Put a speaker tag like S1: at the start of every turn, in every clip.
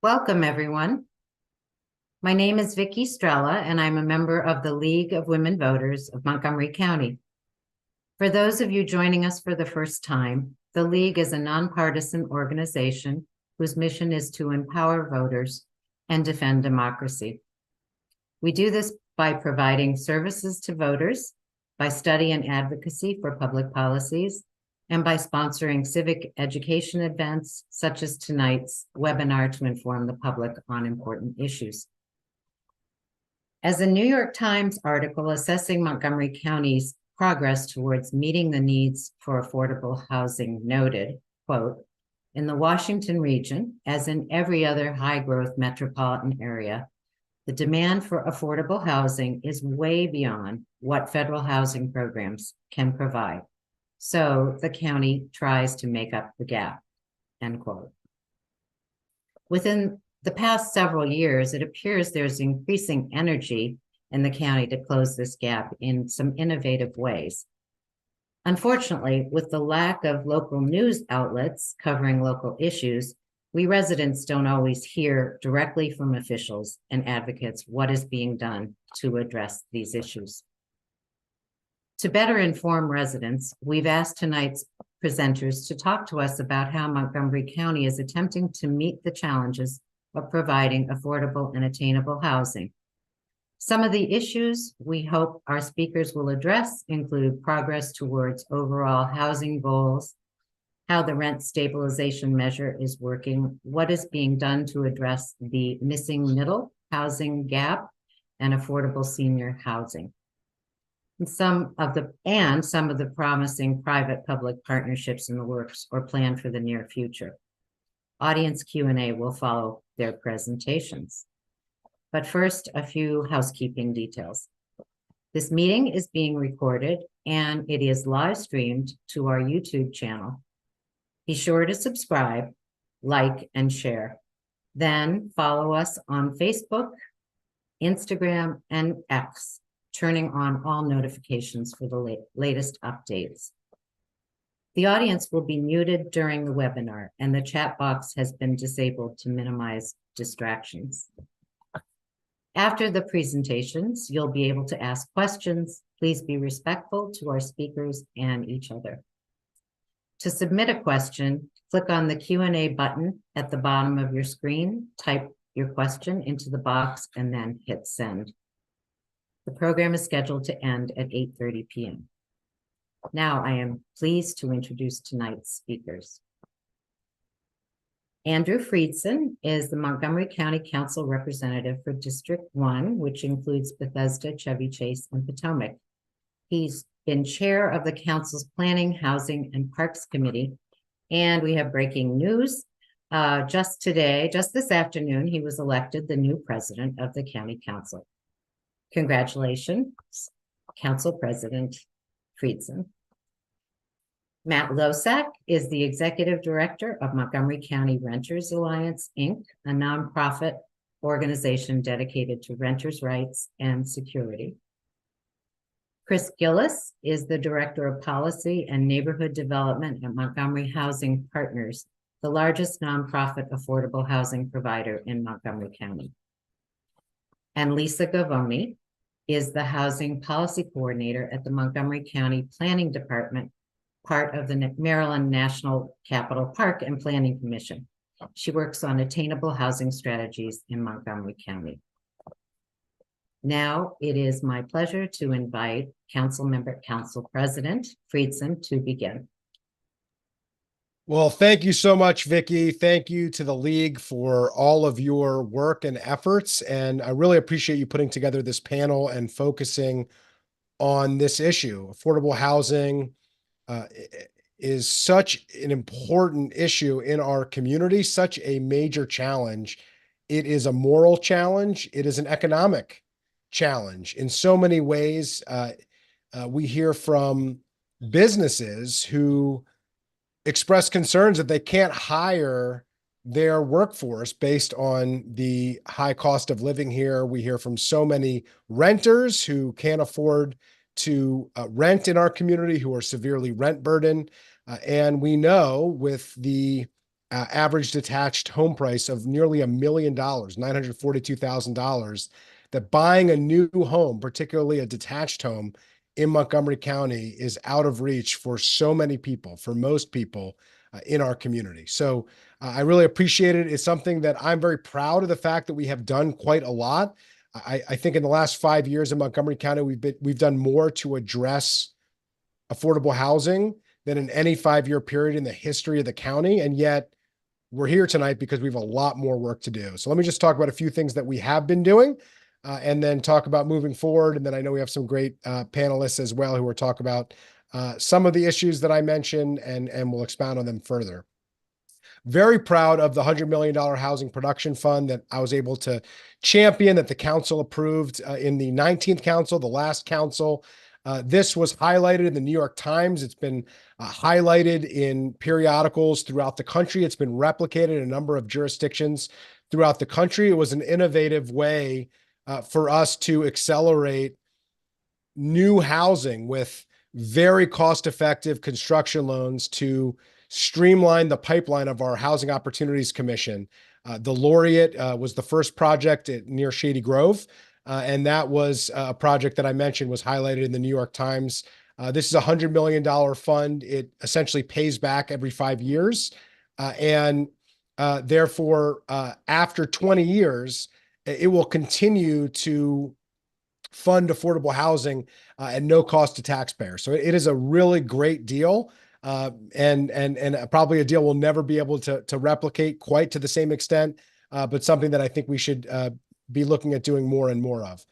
S1: Welcome, everyone. My name is Vicki Strella, and I'm a member of the League of Women Voters of Montgomery County. For those of you joining us for the first time, the League is a nonpartisan organization whose mission is to empower voters and defend democracy. We do this by providing services to voters, by study and advocacy for public policies, and by sponsoring civic education events such as tonight's webinar to inform the public on important issues. As a New York Times article assessing Montgomery County's progress towards meeting the needs for affordable housing noted, quote, in the Washington region, as in every other high-growth metropolitan area, the demand for affordable housing is way beyond what federal housing programs can provide. So the county tries to make up the gap, end quote. Within the past several years, it appears there's increasing energy in the county to close this gap in some innovative ways. Unfortunately, with the lack of local news outlets covering local issues, we residents don't always hear directly from officials and advocates what is being done to address these issues. To better inform residents, we've asked tonight's presenters to talk to us about how Montgomery County is attempting to meet the challenges of providing affordable and attainable housing. Some of the issues we hope our speakers will address include progress towards overall housing goals, how the rent stabilization measure is working, what is being done to address the missing middle housing gap, and affordable senior housing. And some of the promising private-public partnerships in the works or planned for the near future. Audience Q&A will follow their presentations. But first, a few housekeeping details. This meeting is being recorded and it is live streamed to our YouTube channel. Be sure to subscribe, like, and share. Then follow us on Facebook, Instagram, and X, turning on all notifications for the latest updates. The audience will be muted during the webinar, and the chat box has been disabled to minimize distractions. After the presentations, you'll be able to ask questions. Please be respectful to our speakers and each other. To submit a question, click on the Q&A button at the bottom of your screen, type your question into the box, and then hit send. The program is scheduled to end at 8:30 p.m. Now I am pleased to introduce tonight's speakers. Andrew FRIEDSON is the Montgomery County Council representative for District 1, which includes Bethesda, Chevy Chase, and Potomac. He's been chair of the council's Planning, Housing, and Parks Committee. And we have breaking news. Just this afternoon, he was elected the new president of the county council. Congratulations, Council President FRIEDSON. Matt LOSAK is the executive director of Montgomery County Renters Alliance, Inc., a nonprofit organization dedicated to renters' rights and security. Chris GILLIS is the Director of Policy and Neighborhood Development at Montgomery Housing Partners, the largest nonprofit affordable housing provider in Montgomery County. And Lisa GOVONI is the Housing Policy Coordinator at the Montgomery County Planning Department, part of the Maryland National Capital Park and Planning Commission. She works on attainable housing strategies in Montgomery County. Now it is my pleasure to invite Councilmember, Council President FRIEDSON to begin.
S2: Well, thank you so much, Vicki. Thank you to the League for all of your work and efforts. And I really appreciate you putting together this panel and focusing on this issue. Affordable housing is such an important issue in our community, such a major challenge. It is a moral challenge. It is an economic challenge. In so many ways, we hear from businesses who express concerns that they can't hire their workforce based on the high cost of living here. We hear from so many renters who can't afford to rent in our community, who are severely rent burdened. And we know with the average detached home price of nearly $1 million, $942,000, that buying a new home, particularly a detached home in Montgomery County, is out of reach for so many people, for most people in our community. So I really appreciate it. It's something that I'm very proud of, the fact that we have done quite a lot. I think in the last 5 years in Montgomery County, we've done more to address affordable housing than in any 5-year period in the history of the county. And yet we're here tonight because we have a lot more work to do. So let me just talk about a few things that we have been doing and then talk about moving forward. And then I know we have some great panelists as well who will talk about some of the issues that I mentioned, and we'll expound on them further. Very proud of the $100 million housing production fund that I was able to champion, that the council approved in the 19th council, the last council. This was highlighted in the New York Times. It's been highlighted in periodicals throughout the country. It's been replicated in a number of jurisdictions throughout the country. It was an innovative way for us to accelerate new housing with very cost-effective construction loans to streamline the pipeline of our Housing Opportunities Commission. The Laureate was the first project near Shady Grove, and that was a project that I mentioned was highlighted in the New York Times. This is a $100 million fund. It essentially pays back every 5 years, and therefore, after 20 years, it will continue to fund affordable housing at no cost to taxpayers. So it is a really great deal. And probably a deal we'll never be able to replicate quite to the same extent, but something that I think we should be looking at doing more and more of.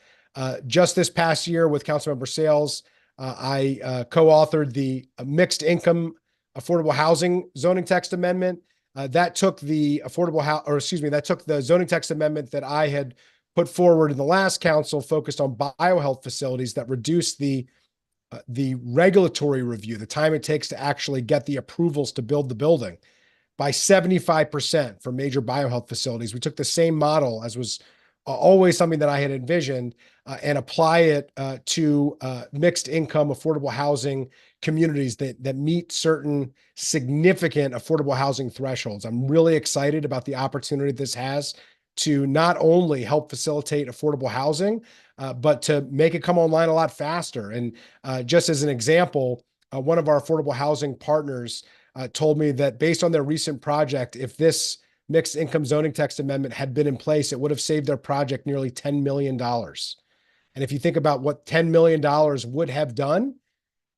S2: Just this past year with Councilmember Sales, I co-authored the Mixed Income Affordable Housing Zoning Text Amendment. that took the that took the zoning text amendment that I had put forward in the last council, focused on biohealth facilities, that reduced the regulatory review, the time it takes to actually get the approvals to build the building, by 75% for major biohealth facilities. We took the same model, as was always something that I had envisioned, and apply it to mixed income affordable housing communities that meet certain significant affordable housing thresholds. I'm really excited about the opportunity this has to not only help facilitate affordable housing, but to make it come online a lot faster. And just as an example, one of our affordable housing partners told me that based on their recent project, if this mixed income zoning text amendment had been in place, it would have saved their project nearly $10 million. And if you think about what $10 million would have done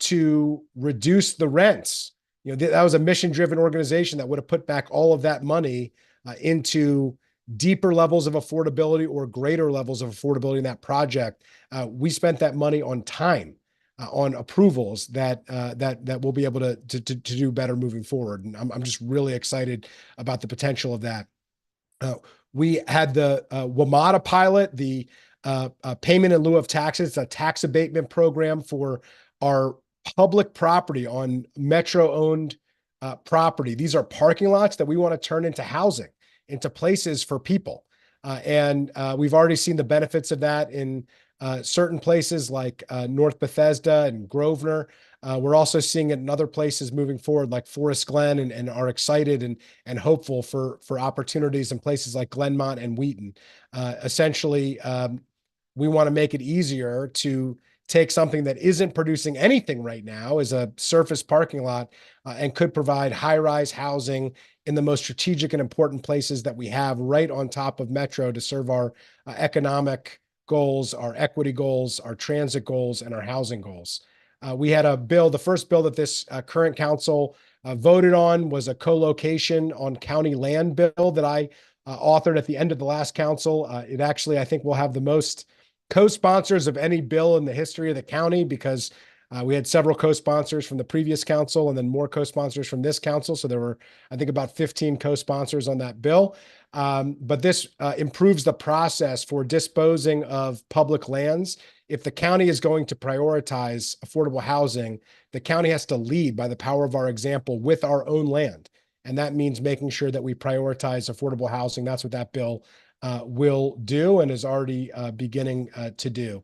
S2: to reduce the rents, that was a mission-driven organization that would have put back all of that money into deeper levels of affordability or greater levels of affordability in that project. We spent that money on time, on approvals that we'll be able to do better moving forward. And I'm just really excited about the potential of that. We had the WMATA pilot, the payment in lieu of taxes, a tax abatement program for our public property on Metro-owned property. These are parking lots that we want to turn into housing, into places for people. And we've already seen the benefits of that in certain places like North Bethesda and Grosvenor. We're also seeing it in other places moving forward, like Forest Glen, and are excited and hopeful for opportunities in places like Glenmont and Wheaton. Essentially, we want to make it easier to take something that isn't producing anything right now as a surface parking lot and could provide high-rise housing in the most strategic and important places that we have right on top of Metro to serve our economic goals, our equity goals, our transit goals, and our housing goals. We had a bill, the first bill that this current council voted on was a co-location on county land bill that I authored at the end of the last council. It actually, I think, will have the most co-sponsors of any bill in the history of the county, because we had several co-sponsors from the previous council and then more co-sponsors from this council. So there were, I think, about 15 co-sponsors on that bill. But this improves the process for disposing of public lands. If the county is going to prioritize affordable housing, the county has to lead by the power of our example with our own land. And that means making sure that we prioritize affordable housing. That's what that bill will do and is already beginning to do.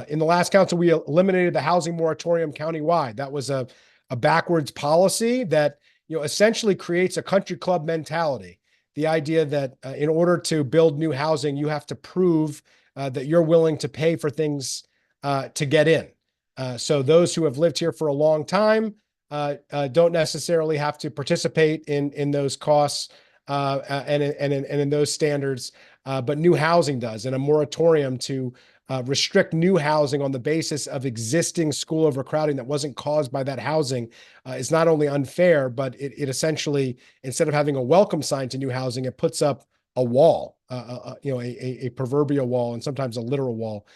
S2: In the last council, we eliminated the housing moratorium countywide. That was a backwards policy that essentially creates a country club mentality. The idea that in order to build new housing, you have to prove that you're willing to pay for things to get in. So those who have lived here for a long time don't necessarily have to participate in those costs and in those standards, but new housing does. And a moratorium to restrict new housing on the basis of existing school overcrowding that wasn't caused by that housing is not only unfair, but it essentially, instead of having a welcome sign to new housing, it puts up a wall, a proverbial wall, and sometimes a literal wall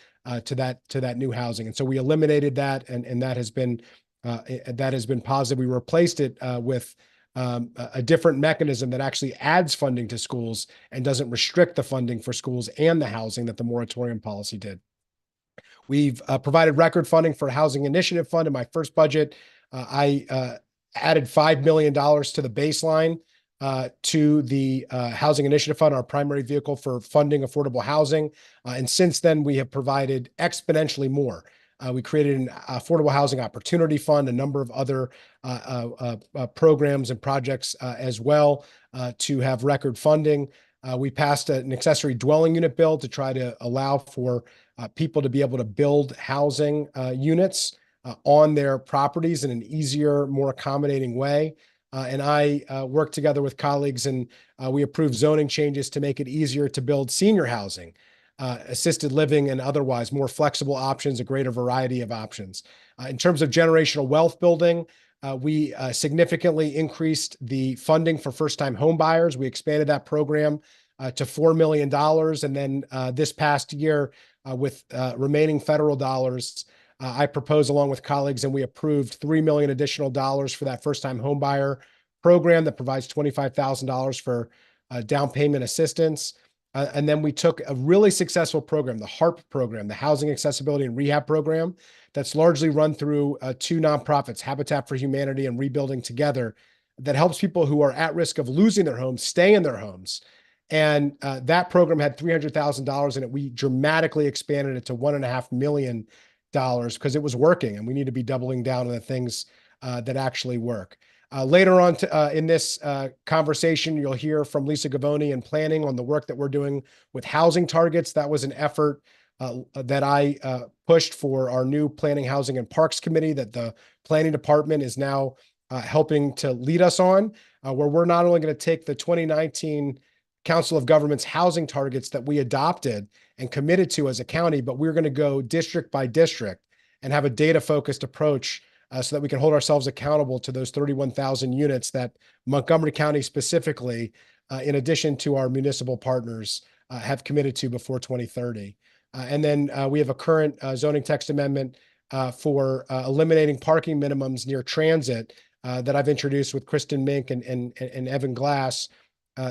S2: to that new housing. And so we eliminated that, and that has been positive. We replaced it with a different mechanism that actually adds funding to schools and doesn't restrict the funding for schools and the housing that the moratorium policy did. We've provided record funding for a housing initiative fund. In my first budget, I added $5 million to the baseline to the housing initiative fund, our primary vehicle for funding affordable housing. And since then, we have provided exponentially more. We created an affordable housing opportunity fund, a number of other programs and projects as well to have record funding. We passed an accessory dwelling unit bill to try to allow for people to be able to build housing units on their properties in an easier, more accommodating way. And I worked together with colleagues, and we approved zoning changes to make it easier to build senior housing, assisted living, and otherwise more flexible options, a greater variety of options. In terms of generational wealth building, we significantly increased the funding for first-time home buyers. We expanded that program to $4 million. And then this past year, with remaining federal dollars, I proposed along with colleagues, and we approved $3 million additional dollars for that first-time home buyer program that provides $25,000 for down payment assistance. And then we took a really successful program, the HARP program, the Housing Accessibility and Rehab Program, that's largely run through two nonprofits, Habitat for Humanity and Rebuilding Together, that helps people who are at risk of losing their homes stay in their homes. And that program had $300,000 in it. We dramatically expanded it to $1.5 million because it was working, and we need to be doubling down on the things that actually work. Later on in this conversation, you'll hear from Lisa GOVONI and planning on the work that we're doing with housing targets. That was an effort that I pushed for our new Planning, Housing, and Parks Committee that the Planning Department is now helping to lead us on, where we're not only going to take the 2019 Council of Governments housing targets that we adopted and committed to as a county, but we're going to go district by district and have a data-focused approach so that we can hold ourselves accountable to those 31,000 units that Montgomery County specifically, in addition to our municipal partners, have committed to before 2030. And then we have a current zoning text amendment for eliminating parking minimums near transit that I've introduced with Kristen Mink and Evan Glass.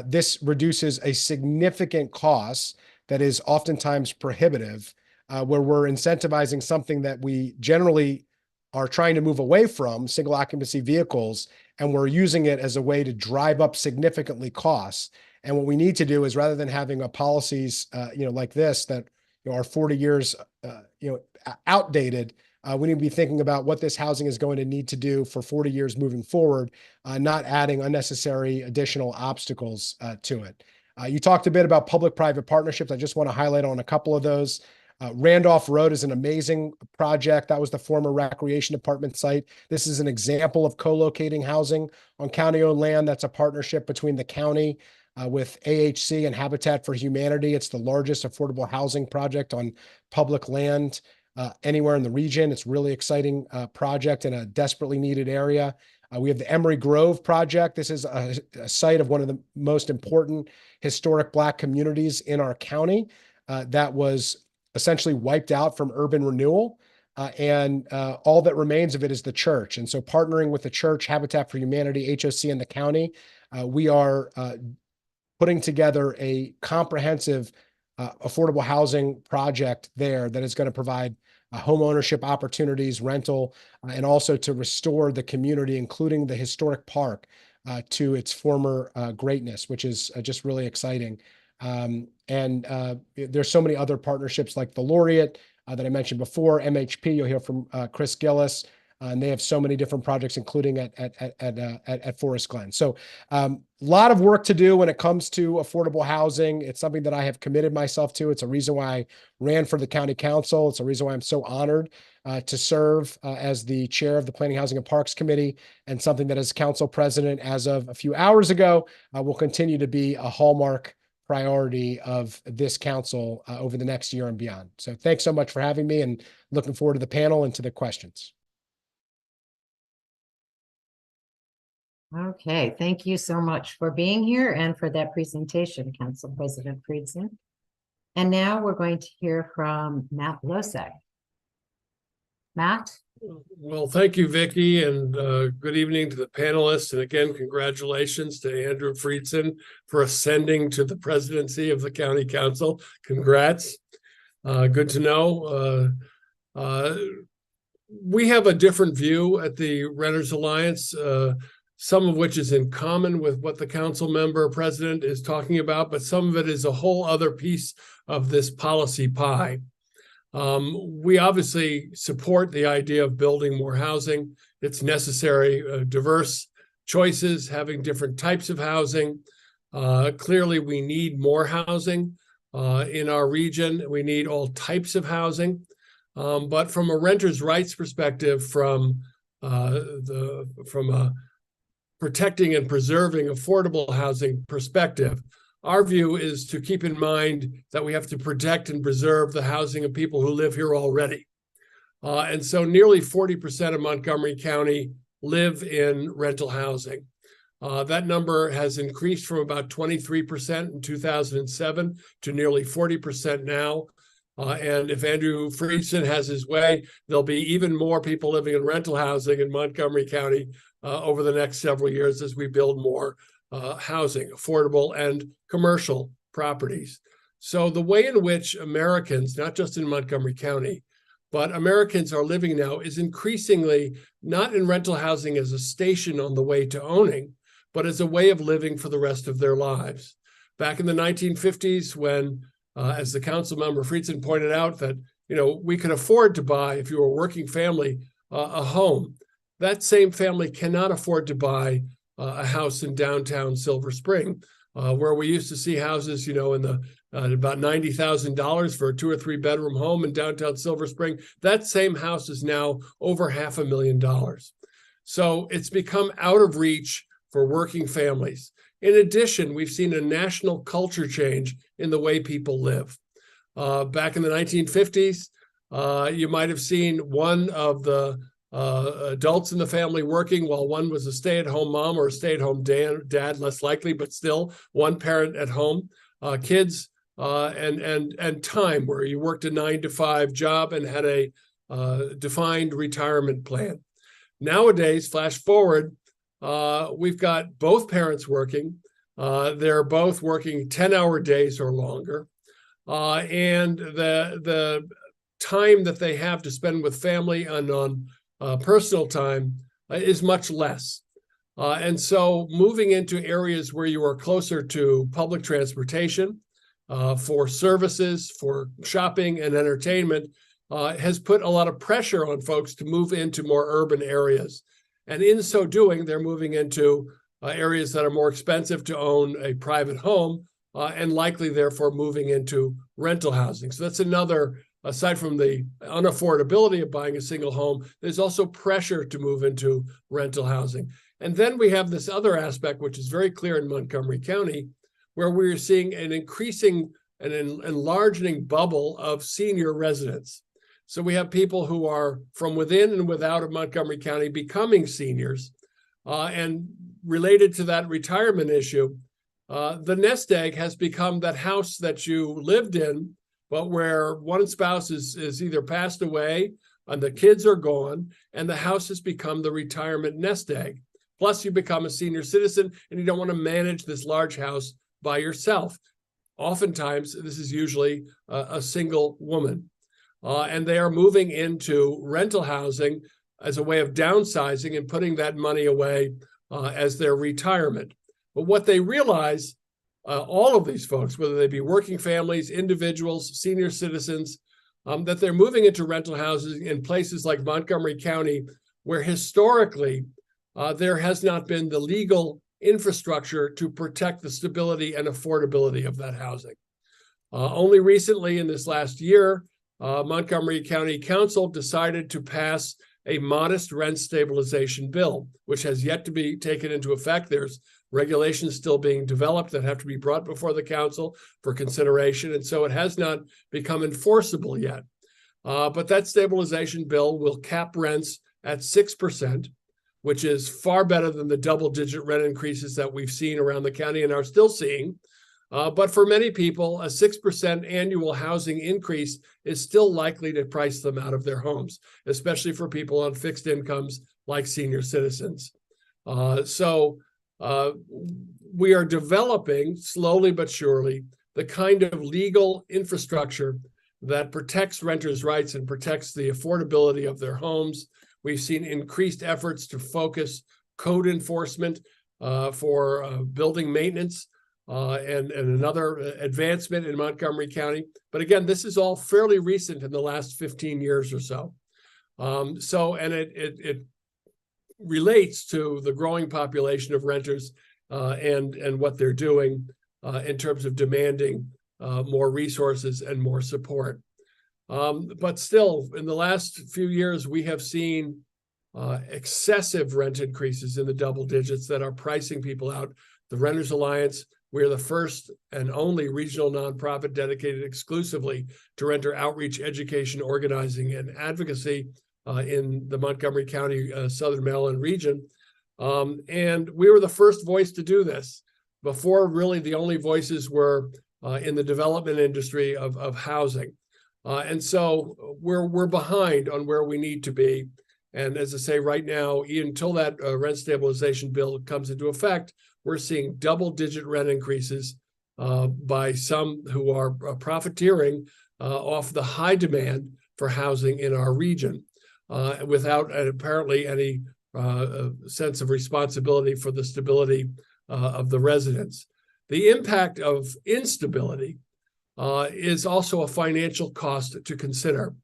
S2: This reduces a significant cost that is oftentimes prohibitive, where we're incentivizing something that we generally are trying to move away from, single occupancy vehicles, and we're using it as a way to drive up significantly costs. And what we need to do is, rather than having policies, like this that are 40 years, outdated, we need to be thinking about what this housing is going to need to do for 40 years moving forward, not adding unnecessary additional obstacles to it. You talked a bit about public-private partnerships. I just want to highlight on a couple of those. Randolph Road is an amazing project. That was the former Recreation Department site. This is an example of co-locating housing on county-owned land. That's a partnership between the county with AHC and Habitat for Humanity. It's the largest affordable housing project on public land anywhere in the region. It's a really exciting project in a desperately needed area. We have the Emery Grove project. This is a site of one of the most important historic Black communities in our county that was essentially wiped out from urban renewal. And all that remains of it is the church. And so partnering with the church, Habitat for Humanity, HOC, and the county, we are putting together a comprehensive affordable housing project there that is going to provide home ownership opportunities, rental, and also to restore the community, including the historic park, to its former greatness, which is just really exciting. And there's so many other partnerships like the Laureate that I mentioned before, MHP. You'll hear from Chris Gillis, and they have so many different projects, including at Forest Glen. So a lot of work to do when it comes to affordable housing. It's something that I have committed myself to. It's a reason why I ran for the county council. It's a reason why I'm so honored to serve as the chair of the Planning, Housing, and Parks Committee, and something that as council president as of a few hours ago will continue to be a hallmark priority of this council over the next year and beyond. So thanks so much for having me, and looking forward to the panel and to the questions.
S1: Okay, thank you so much for being here and for that presentation, Council President FRIEDSON. And now we're going to hear from Matt LOSAK. Matt?
S3: Well, thank you, Vicki, and good evening to the panelists. And again, congratulations to Andrew FRIEDSON for ascending to the presidency of the County Council. Congrats. Good to know. We have a different view at the Renters Alliance, some of which is in common with what the council member president is talking about, but some of it is a whole other piece of this policy pie. We obviously support the idea of building more housing. It's necessary, diverse choices, having different types of housing. Clearly, we need more housing in our region. We need all types of housing. But from a renters' rights perspective, from a protecting and preserving affordable housing perspective, our view is to keep in mind that we have to protect and preserve the housing of people who live here already. And so nearly 40% of Montgomery County live in rental housing. That number has increased from about 23% in 2007 to nearly 40% now. And if Andrew FRIEDSON has his way, there'll be even more people living in rental housing in Montgomery County over the next several years as we build more housing, affordable and commercial properties. So the way in which Americans, not just in Montgomery County, but Americans are living now is increasingly not in rental housing as a station on the way to owning, but as a way of living for the rest of their lives. Back in the 1950s, when as the Councilmember FRIEDSON pointed out, that we could afford to buy, if you were a working family, a home. That same family cannot afford to buy a house in downtown Silver Spring, where we used to see houses, in the about $90,000 for a 2 or 3 bedroom home in downtown Silver Spring. That same house is now over $500,000. So it's become out of reach for working families. In addition, we've seen a national culture change in the way people live. Back in the 1950s, you might have seen one of the adults in the family working while one was a stay-at-home mom or a stay-at-home dad, less likely, but still one parent at home. Kids and time, where you worked a 9-to-5 job and had a defined retirement plan. Nowadays, flash forward, we've got both parents working. They're both working 10-hour days or longer. And the time that they have to spend with family and on personal time is much less. And so moving into areas where you are closer to public transportation for services, for shopping and entertainment has put a lot of pressure on folks to move into more urban areas. And in so doing, they're moving into areas that are more expensive to own a private home and likely, therefore, moving into rental housing. So that's another, aside from the unaffordability of buying a single home, there's also pressure to move into rental housing. And then we have this other aspect, which is very clear in Montgomery County, where we're seeing an increasing and enlarging bubble of senior residents. So we have people who are from within and without of Montgomery County becoming seniors. And related to that retirement issue, the nest egg has become that house that you lived in, but where one spouse is either passed away and the kids are gone, and the house has become the retirement nest egg. Plus, you become a senior citizen and you don't want to manage this large house by yourself. Oftentimes, this is usually a single woman. And they are moving into rental housing as a way of downsizing and putting that money away as their retirement. But what they realize, all of these folks, whether they be working families, individuals, senior citizens, that they're moving into rental housing in places like Montgomery County, where historically there has not been the legal infrastructure to protect the stability and affordability of that housing. Only recently, in this last year, Montgomery County Council decided to pass a modest rent stabilization bill, which has yet to be taken into effect. There's regulations still being developed that have to be brought before the council for consideration, and so it has not become enforceable yet. But that stabilization bill will cap rents at 6%, which is far better than the double-digit rent increases that we've seen around the county and are still seeing. But for many people, a 6% annual housing increase is still likely to price them out of their homes, especially for people on fixed incomes like senior citizens. So we are developing, slowly but surely, the kind of legal infrastructure that protects renters' rights and protects the affordability of their homes. We've seen increased efforts to focus code enforcement for building maintenance. And another advancement in Montgomery County. But again, this is all fairly recent in the last 15 years or so. And it relates to the growing population of renters and what they're doing in terms of demanding more resources and more support. But still, in the last few years, we have seen excessive rent increases in the double digits that are pricing people out. The Renters Alliance, we're the first and only regional nonprofit dedicated exclusively to renter outreach, education, organizing, and advocacy in the Montgomery County, Southern Maryland region. And we were the first voice to do this. Before, really, the only voices were in the development industry of housing. And so we're behind on where we need to be. And as I say, right now, until that rent stabilization bill comes into effect, we're seeing double-digit rent increases by some who are profiteering off the high demand for housing in our region without apparently any sense of responsibility for the stability of the residents. The impact of instability is also a financial cost to consider.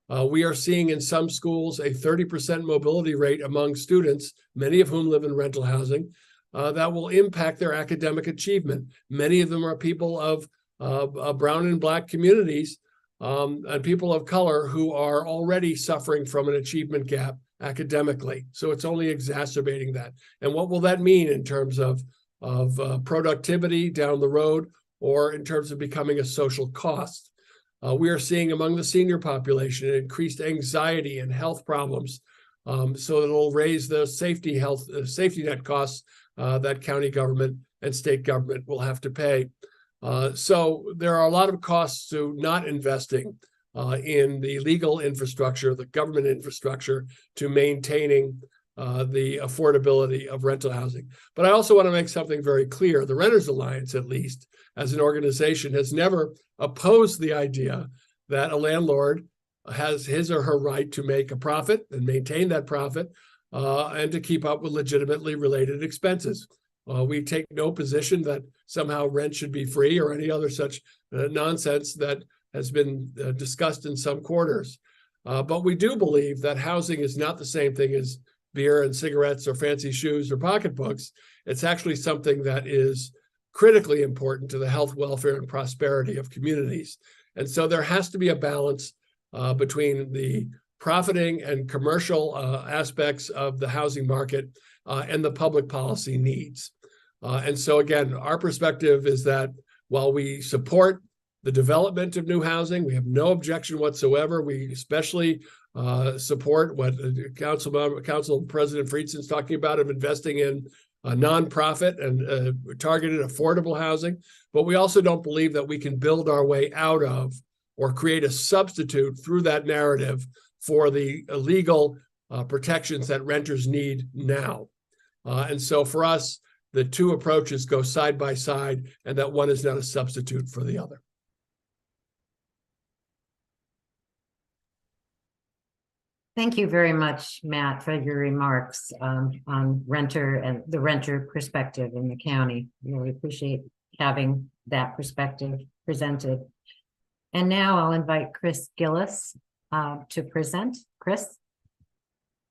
S3: We are seeing in some schools a 30% mobility rate among students, many of whom live in rental housing, that will impact their academic achievement. Many of them are people of brown and Black communities and people of color who are already suffering from an achievement gap academically. So it's only exacerbating that. And what will that mean in terms of productivity down the road or in terms of becoming a social cost? We are seeing among the senior population increased anxiety and health problems. So it'll raise the safety net costs that county government and state government will have to pay. So there are a lot of costs to not investing in the legal infrastructure, the government infrastructure, to maintaining the affordability of rental housing. But I also want to make something very clear. The Renters Alliance, at least, as an organization, has never opposed the idea that a landlord has his or her right to make a profit and maintain that profit and to keep up with legitimately related expenses. We take no position that somehow rent should be free or any other such nonsense that has been discussed in some quarters. But we do believe that housing is not the same thing as beer and cigarettes or fancy shoes or pocketbooks. It's actually something that is critically important to the health, welfare, and prosperity of communities. And so there has to be a balance between the profiting and commercial aspects of the housing market and the public policy needs. And so again, our perspective is that while we support the development of new housing, we have no objection whatsoever. We especially support what Council President FRIEDSON is talking about of investing in nonprofit and targeted affordable housing. But we also don't believe that we can build our way out of or create a substitute through that narrative for the legal protections that renters need now. And so for us, the two approaches go side by side, and that one is not a substitute for the other.
S1: Thank you very much, Matt, for your remarks on renter and the renter perspective in the county. Really appreciate having that perspective presented. And now I'll invite Chris Gillis to present. Chris?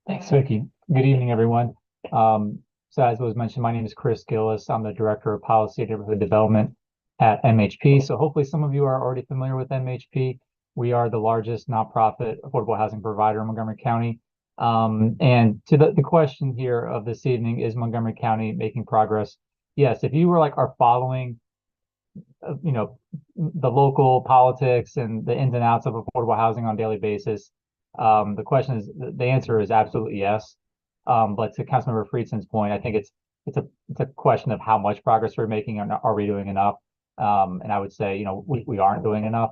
S4: Thanks, Vicki. Good evening, everyone. So as was mentioned, my name is Chris Gillis. I'm the Director of Policy and Neighborhood Development at MHP. So hopefully some of you are already familiar with MHP. We are the largest nonprofit affordable housing provider in Montgomery County. And to the question here of this evening, is Montgomery County making progress? Yes, if you were are following, the local politics and the ins and outs of affordable housing on a daily basis, the answer is absolutely yes. But to Councilmember FRIEDSON's point, I think it's a question of how much progress we're making and are we doing enough? And I would say, we aren't doing enough.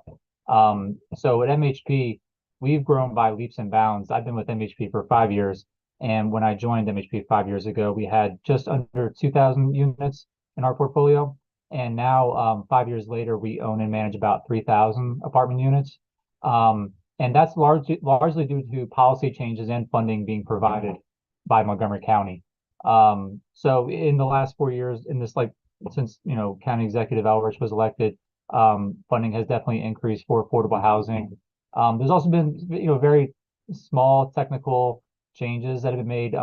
S4: So at MHP, we've grown by leaps and bounds. I've been with MHP for 5 years. And when I joined MHP 5 years ago, we had just under 2,000 units in our portfolio. And now 5 years later, we own and manage about 3,000 apartment units. And that's largely due to policy changes and funding being provided by Montgomery County. So in the last 4 years, since County Executive Elrich was elected, funding has definitely increased for affordable housing. There's also been very small technical changes that have been made.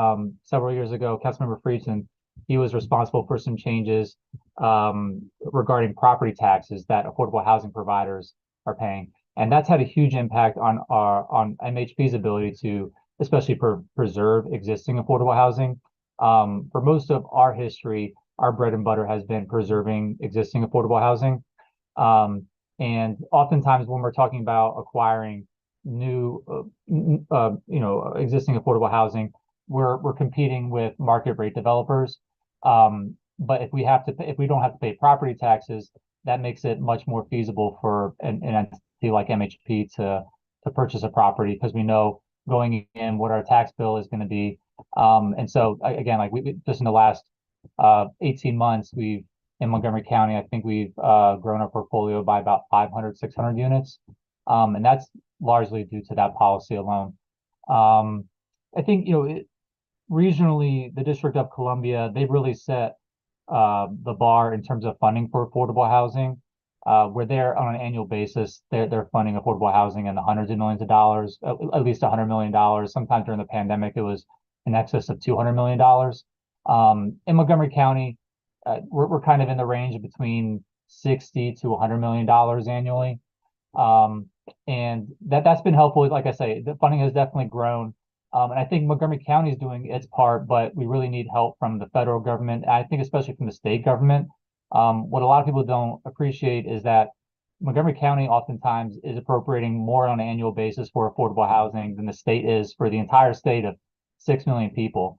S4: Several years ago, Councilmember FRIEDSON, he was responsible for some changes regarding property taxes that affordable housing providers are paying, and that's had a huge impact on MHP's ability to especially preserve existing affordable housing. For most of our history, our bread and butter has been preserving existing affordable housing. And oftentimes when we're talking about acquiring new, existing affordable housing, we're competing with market rate developers. But if we don't have to pay property taxes, that makes it much more feasible for an entity like MHP to purchase a property, because we know going in what our tax bill is going to be. And so again, like we just in the last 18 months, we've in Montgomery County, I think we've grown our portfolio by about 500, 600 units. And that's largely due to that policy alone. I think, regionally, the District of Columbia, they really set the bar in terms of funding for affordable housing, where they're on an annual basis, they're funding affordable housing in the hundreds of millions of dollars, at least $100 million. Sometimes during the pandemic, it was in excess of $200 million. In Montgomery County, we're kind of in the range of between $60 to $100 million annually. And that's been helpful. Like I say, the funding has definitely grown. And I think Montgomery County is doing its part, but we really need help from the federal government. I think especially from the state government. What a lot of people don't appreciate is that Montgomery County oftentimes is appropriating more on an annual basis for affordable housing than the state is for the entire state of 6 million people,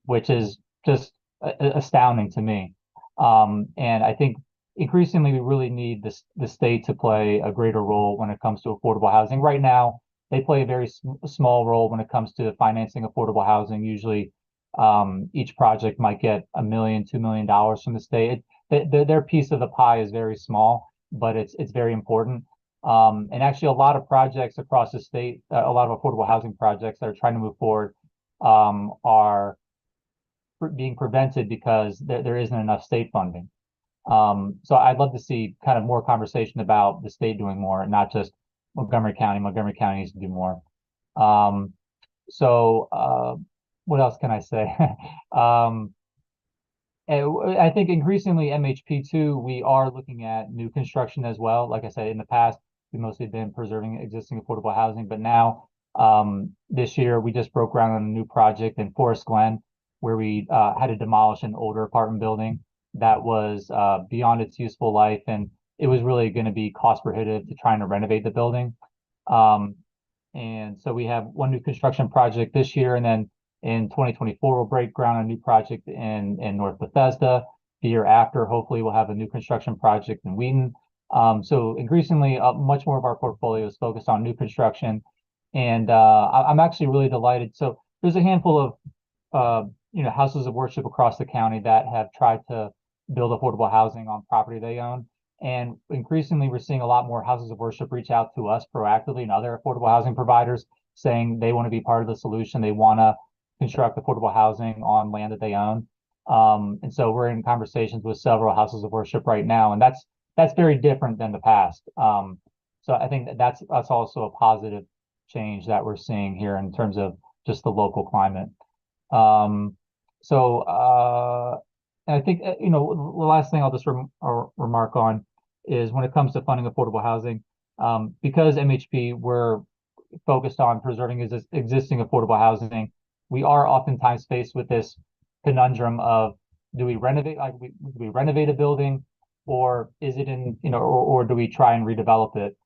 S4: which is just astounding to me. And I think increasingly we really need the state to play a greater role when it comes to affordable housing. Right now, they play a very small role when it comes to financing affordable housing. Usually, each project might get $1 million, $2 million from the state. Their piece of the pie is very small, but it's very important. And actually, a lot of projects across the state, a lot of affordable housing projects that are trying to move forward, are being prevented because there isn't enough state funding. So I'd love to see kind of more conversation about the state doing more, and not just Montgomery County. Montgomery County needs to do more. What else can I say? I think increasingly MHP too, we are looking at new construction as well. Like I said, in the past, we mostly been preserving existing affordable housing, but now this year we just broke ground on a new project in Forest Glen, where we had to demolish an older apartment building that was beyond its useful life, and it was really going to be cost prohibitive to trying to renovate the building. And so we have one new construction project this year, and then in 2024 we'll break ground on a new project in North Bethesda. The year after, hopefully, we'll have a new construction project in Wheaton. So increasingly, much more of our portfolio is focused on new construction, and I'm actually really delighted. So there's a handful of houses of worship across the county that have tried to build affordable housing on property they own. And increasingly, we're seeing a lot more houses of worship reach out to us proactively and other affordable housing providers saying they want to be part of the solution. They want to construct affordable housing on land that they own. And so we're in conversations with several houses of worship right now, and that's very different than the past. So I think that's also a positive change that we're seeing here in terms of just the local climate. And I think, the last thing I'll just remark on is when it comes to funding affordable housing, because MHP, we're focused on preserving existing affordable housing, we are oftentimes faced with this conundrum of, do we renovate, a building, or is it or do we try and redevelop it?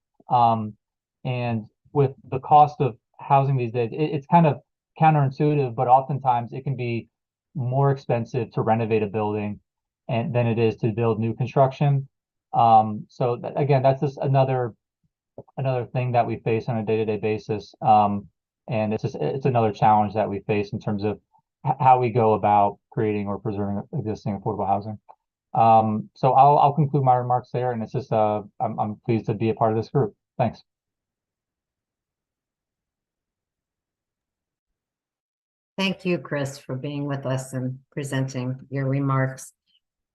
S4: And with the cost of housing these days, it's kind of counterintuitive, but oftentimes it can be more expensive to renovate a building than it is to build new construction. So again, that's just another thing that we face on a day-to-day basis. And it's another challenge that we face in terms of how we go about creating or preserving existing affordable housing. So I'll conclude my remarks there, and it's just I'm pleased to be a part of this group. Thanks.
S1: Thank you, Chris, for being with us and presenting your remarks.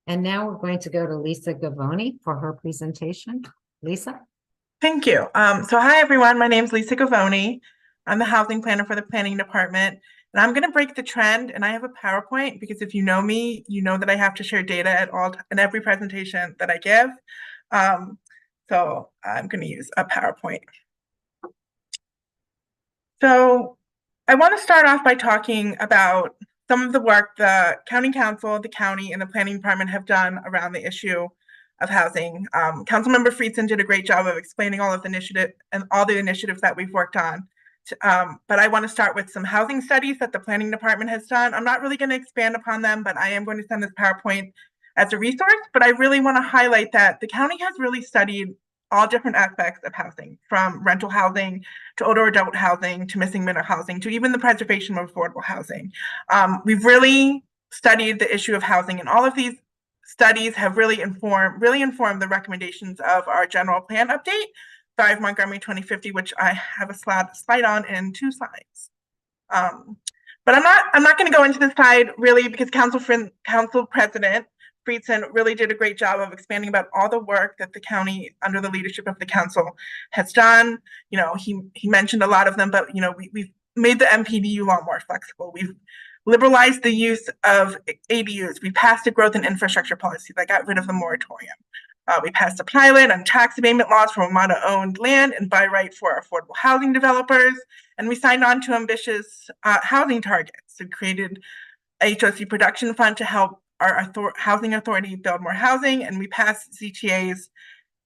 S1: And now we're going to go to Lisa GOVONI for her presentation. Lisa?
S5: Thank you. So hi, everyone. My name is Lisa GOVONI. I'm the housing planner for the planning department. And I'm going to break the trend. And I have a PowerPoint because if you know me, you know that I have to share data in every presentation that I give. So I'm going to use a PowerPoint. So I want to start off by talking about some of the work the county council, the county, and the planning department have done around the issue of housing. Councilmember FRIEDSON did a great job of explaining all of the initiatives that we've worked on. But I want to start with some housing studies that the planning department has done. I'm not really going to expand upon them, but I am going to send this PowerPoint as a resource. But I really want to highlight that the county has really studied all different aspects of housing, from rental housing to older adult housing to missing middle housing to even the preservation of affordable housing. We've really studied the issue of housing, and all of these studies have really informed the recommendations of our general plan update, Thrive Montgomery 2050, which I have a slide on in 2 slides. But I'm not going to go into this slide really because Council President FRIEDSON really did a great job of expanding about all the work that the county under the leadership of the council has done. You know, he mentioned a lot of them, but you know, we've made the MPDU law more flexible. We've liberalized the use of ADUs. We passed a growth and infrastructure policy that got rid of the moratorium. We passed a pilot on tax abatement laws for Ramada-owned land and by right for affordable housing developers. And we signed on to ambitious housing targets. We created a HOC production fund to help our housing authority build more housing. And we passed ZTAs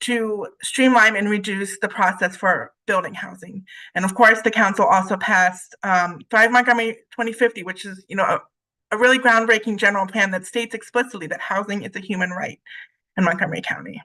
S5: to streamline and reduce the process for building housing. And of course, the council also passed Thrive Montgomery 2050, which is, you know, a really groundbreaking general plan that states explicitly that housing is a human right in Montgomery County.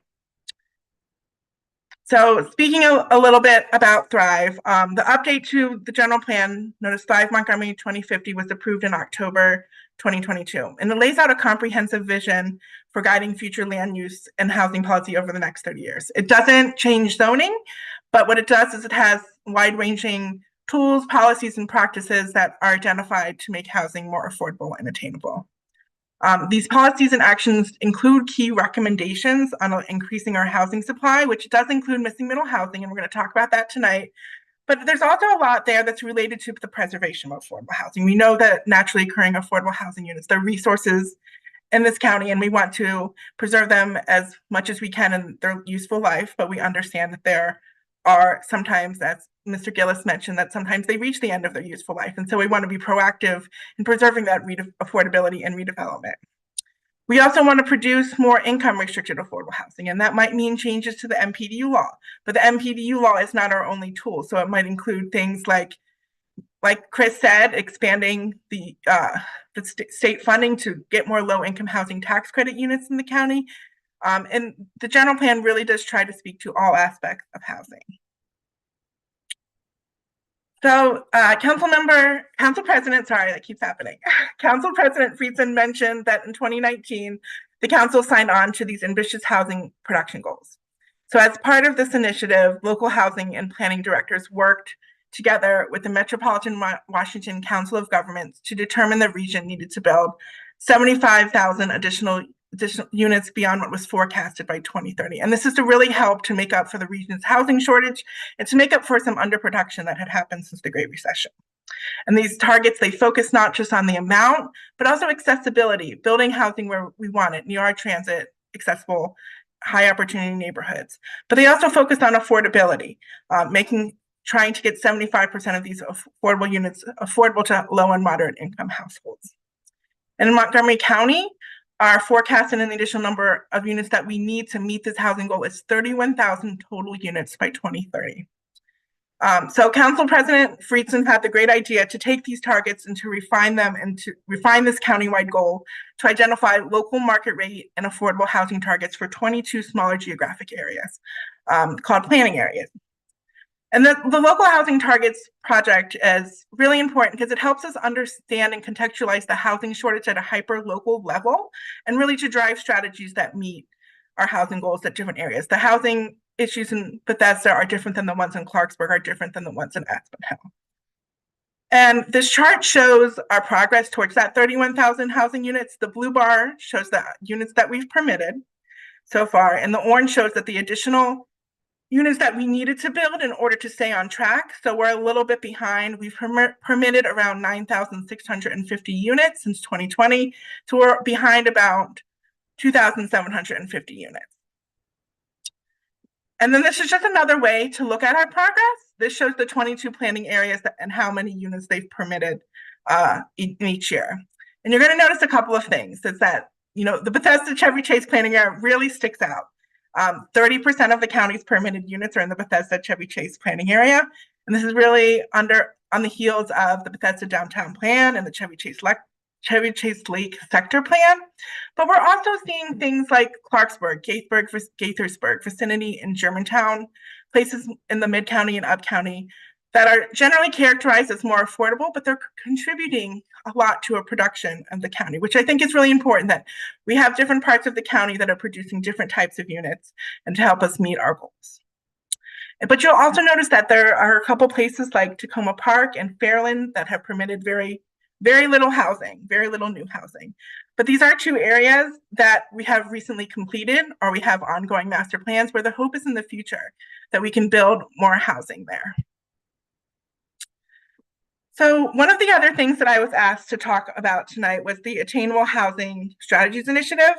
S5: So speaking a little bit about Thrive, the update to the general plan, notice Thrive Montgomery 2050 was approved in October 2022, and it lays out a comprehensive vision for guiding future land use and housing policy over the next 30 years. It doesn't change zoning, but what it does is it has wide-ranging tools, policies, and practices that are identified to make housing more affordable and attainable. These policies and actions include key recommendations on increasing our housing supply, which does include missing middle housing, and we're going to talk about that tonight. But there's also a lot there that's related to the preservation of affordable housing. We know that naturally occurring affordable housing units, they're resources in this county, and we want to preserve them as much as we can in their useful life, but we understand that there are sometimes, as Mr. Gillis mentioned, that sometimes they reach the end of their useful life. And so we want to be proactive in preserving that affordability and redevelopment. We also want to produce more income restricted affordable housing, and that might mean changes to the MPDU law, but the MPDU law is not our only tool. So it might include things like Chris said, expanding the state funding to get more low income housing tax credit units in the county. And the general plan really does try to speak to all aspects of housing. So Council President, sorry, that keeps happening. Council President FRIEDSON mentioned that in 2019, the council signed on to these ambitious housing production goals. So as part of this initiative, local housing and planning directors worked together with the Metropolitan Washington Council of Governments to determine the region needed to build 75,000 additional units beyond what was forecasted by 2030. And this is to really help to make up for the region's housing shortage and to make up for some underproduction that had happened since the Great Recession. And these targets, they focus not just on the amount, but also accessibility, building housing where we want it, near our transit, accessible, high opportunity neighborhoods. But they also focused on affordability, trying to get 75% of these affordable units affordable to low and moderate income households. And in Montgomery County, our forecast and an additional number of units that we need to meet this housing goal is 31,000 total units by 2030. So Council President FRIEDSON had the great idea to take these targets and to refine them and to refine this countywide goal to identify local market rate and affordable housing targets for 22 smaller geographic areas called planning areas. And the local housing targets project is really important because it helps us understand and contextualize the housing shortage at a hyper-local level and really to drive strategies that meet our housing goals at different areas. The housing issues in Bethesda are different than the ones in Clarksburg, are different than the ones in Aspen Hill. And this chart shows our progress towards that 31,000 housing units. The blue bar shows the units that we've permitted so far, and the orange shows that the additional units that we needed to build in order to stay on track. So we're a little bit behind. We've permitted around 9,650 units since 2020. So we're behind about 2,750 units. And then this is just another way to look at our progress. This shows the 22 planning areas and how many units they've permitted in each year. And you're going to notice a couple of things. Is that, you know, the Bethesda Chevy Chase planning area really sticks out. 30% of the county's permitted units are in the Bethesda Chevy Chase planning area. And this is really on the heels of the Bethesda Downtown Plan and the Chevy Chase Chevy Chase Lake sector plan, but we're also seeing things like Clarksburg, Gaithersburg vicinity, in Germantown, places in the Mid-County and Up-County that are generally characterized as more affordable, but they're contributing a lot to a production of the county, which I think is really important, that we have different parts of the county that are producing different types of units and to help us meet our goals. But you'll also notice that there are a couple places like Tacoma Park and Fairland that have permitted very little housing, very little new housing. But these are two areas that we have recently completed, or we have ongoing master plans where the hope is in the future that we can build more housing there. So one of the other things that I was asked to talk about tonight was the Attainable Housing Strategies Initiative.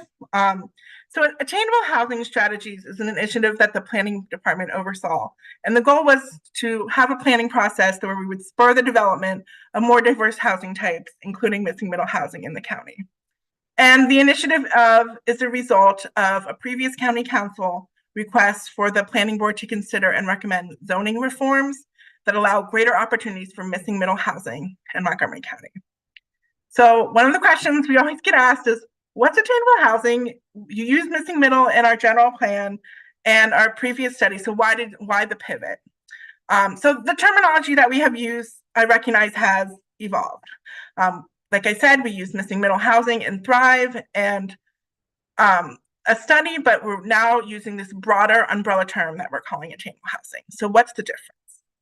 S5: So Attainable Housing Strategies is an initiative that the planning department oversaw. And the goal was to have a planning process where we would spur the development of more diverse housing types, including missing middle housing in the county. And the initiative is a result of a previous county council request for the planning board to consider and recommend zoning reforms that allow greater opportunities for missing middle housing in Montgomery County. So one of the questions we always get asked is, what's attainable housing? You use missing middle in our general plan and our previous study, so why the pivot? So the terminology that we have used, I recognize, has evolved. Like I said, we use missing middle housing in Thrive and a study, but we're now using this broader umbrella term that we're calling attainable housing. So what's the difference?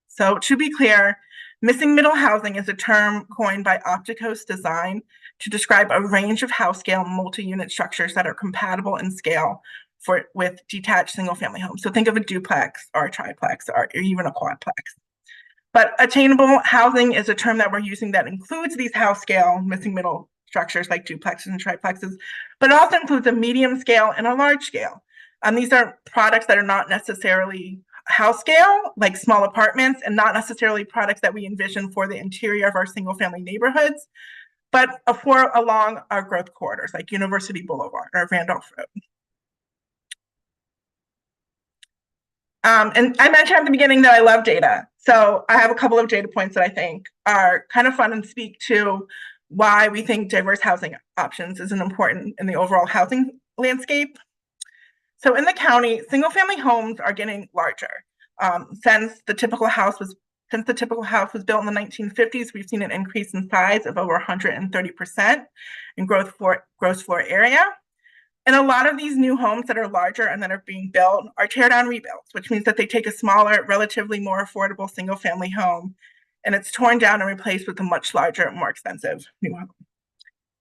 S5: So to be clear, missing middle housing is a term coined by Opticos Design to describe a range of house scale multi-unit structures that are compatible in scale with detached single-family homes. So think of a duplex or a triplex or even a quadplex. But attainable housing is a term that we're using that includes these house scale missing middle structures like duplexes and triplexes, but it also includes a medium scale and a large scale. These are products that are not necessarily house scale, like small apartments, and not necessarily products that we envision for the interior of our single family neighborhoods, but for along our growth corridors like University Boulevard or Randolph Road. And I mentioned at the beginning that I love data. So I have a couple of data points that I think are kind of fun and speak to why we think diverse housing options is important in the overall housing landscape. So in the county, single family homes are getting larger. Since the typical house was built in the 1950s, we've seen an increase in size of over 130% in gross floor area. And a lot of these new homes that are larger and that are being built are tear down rebuilds, which means that they take a smaller, relatively more affordable single family home, and it's torn down and replaced with a much larger, more expensive new home.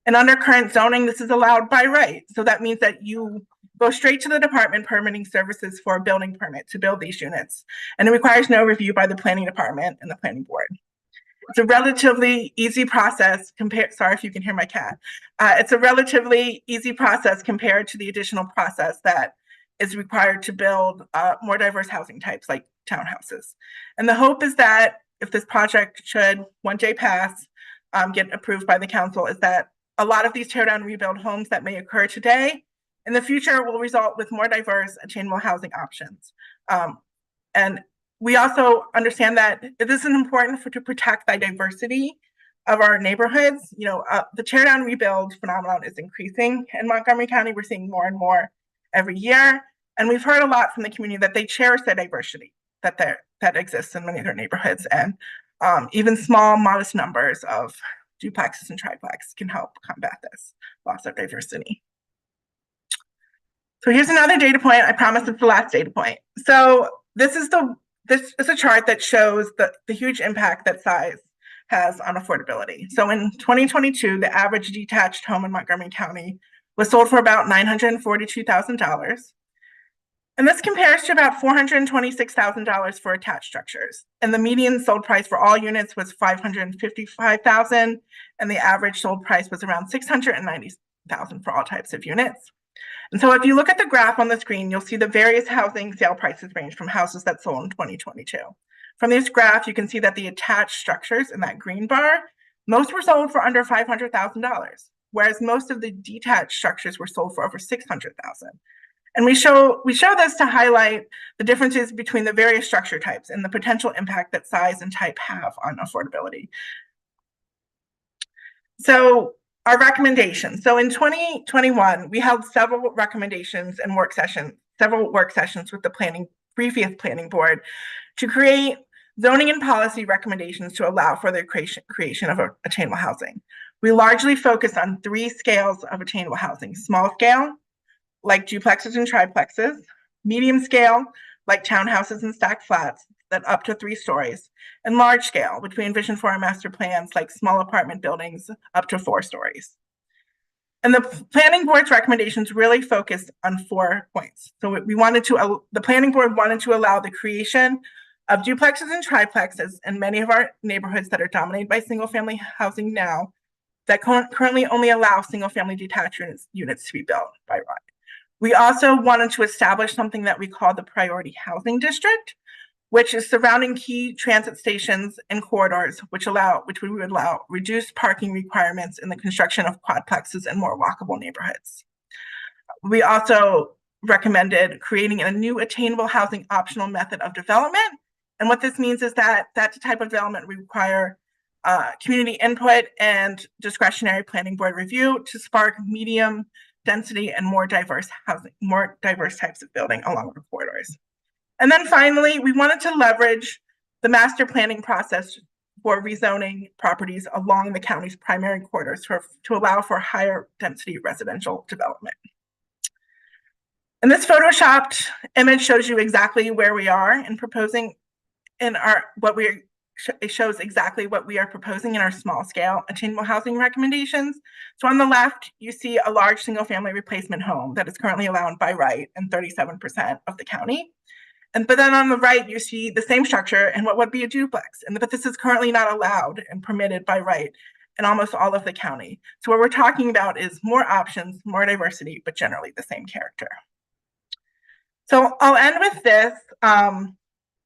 S5: And under current zoning, this is allowed by right. So that means that you go straight to the Department Permitting Services for a building permit to build these units. And it requires no review by the planning department and the planning board. It's a relatively easy process sorry if you can hear my cat. It's a relatively easy process compared to the additional process that is required to build more diverse housing types like townhouses. And the hope is that if this project should one day pass, get approved by the council, is that a lot of these tear down rebuild homes that may occur today in the future will result with more diverse attainable housing options. And we also understand that this is important to protect the diversity of our neighborhoods. The tear down rebuild phenomenon is increasing in Montgomery County. We're seeing more and more every year. And we've heard a lot from the community that they cherish the diversity that exists in many of their neighborhoods. And even small, modest numbers of duplexes and triplexes can help combat this loss of diversity. So here's another data point. I promise it's the last data point. So this is a chart that shows the huge impact that size has on affordability. So in 2022, the average detached home in Montgomery County was sold for about $942,000. And this compares to about $426,000 for attached structures. And the median sold price for all units was $555,000, and the average sold price was around $690,000 for all types of units. And so if you look at the graph on the screen, you'll see the various housing sale prices range from houses that sold in 2022. From this graph, you can see that the attached structures in that green bar, most were sold for under $500,000, whereas most of the detached structures were sold for over $600,000. And we show this to highlight the differences between the various structure types and the potential impact that size and type have on affordability. So our recommendations. So in 2021, we held several recommendations and several work sessions with the previous planning board to create zoning and policy recommendations to allow for the creation of attainable housing. We largely focused on 3 scales of attainable housing: small scale, like duplexes and triplexes; medium scale, like townhouses and stacked flats that up to 3 stories; and large scale, which we envision for our master plans, like small apartment buildings up to 4 stories. And the planning board's recommendations really focused on 4 points. So the planning board wanted to allow the creation of duplexes and triplexes in many of our neighborhoods that are dominated by single-family housing now, that currently only allow single-family detached units to be built by right. We also wanted to establish something that we call the priority housing district, which is surrounding key transit stations and corridors, which we would allow reduced parking requirements in the construction of quadplexes and more walkable neighborhoods. We also recommended creating a new attainable housing optional method of development. And what this means is that that type of development require community input and discretionary planning board review to spark medium density and more diverse types of building along the corridors. And then finally, we wanted to leverage the master planning process for rezoning properties along the county's primary corridors to allow for higher density residential development. And this photoshopped image shows you exactly where we are in proposing it shows exactly what we are proposing in our small scale attainable housing recommendations. So on the left, you see a large single family replacement home that is currently allowed by right in 37% of the county. But then on the right, you see the same structure and what would be a duplex. But this is currently not allowed and permitted by right in almost all of the county. So what we're talking about is more options, more diversity, but generally the same character. So I'll end with this.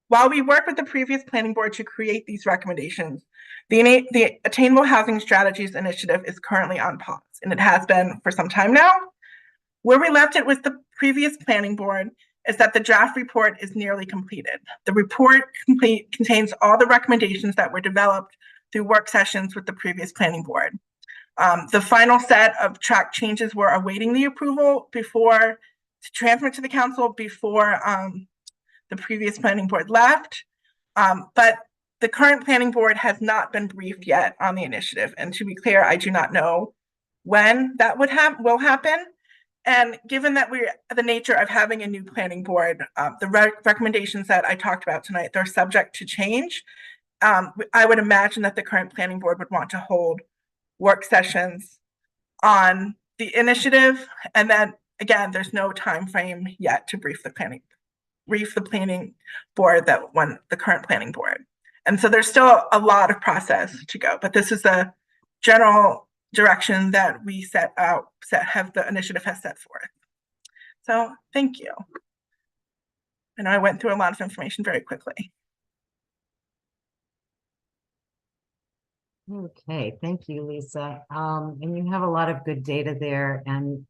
S5: While we work with the previous planning board to create these recommendations, the Attainable Housing Strategies Initiative is currently on pause, and it has been for some time now. Where we left it with the previous planning board is that the draft report is nearly completed. The report contains all the recommendations that were developed through work sessions with the previous planning board. The final set of track changes were awaiting the approval to transmit to the council before the previous planning board left. But the current planning board has not been briefed yet on the initiative. And to be clear, I do not know when that will happen. And given that the nature of having a new planning board, the recommendations that I talked about tonight, they're subject to change. I would imagine that the current planning board would want to hold work sessions on the initiative. And then again, there's no time frame yet to brief the planning board the current planning board. And so there's still a lot of process to go, but this is the general direction that we the initiative has set forth. So thank you. I know I went through a lot of information very quickly.
S1: Okay, thank you, Lisa. And you have a lot of good data there, and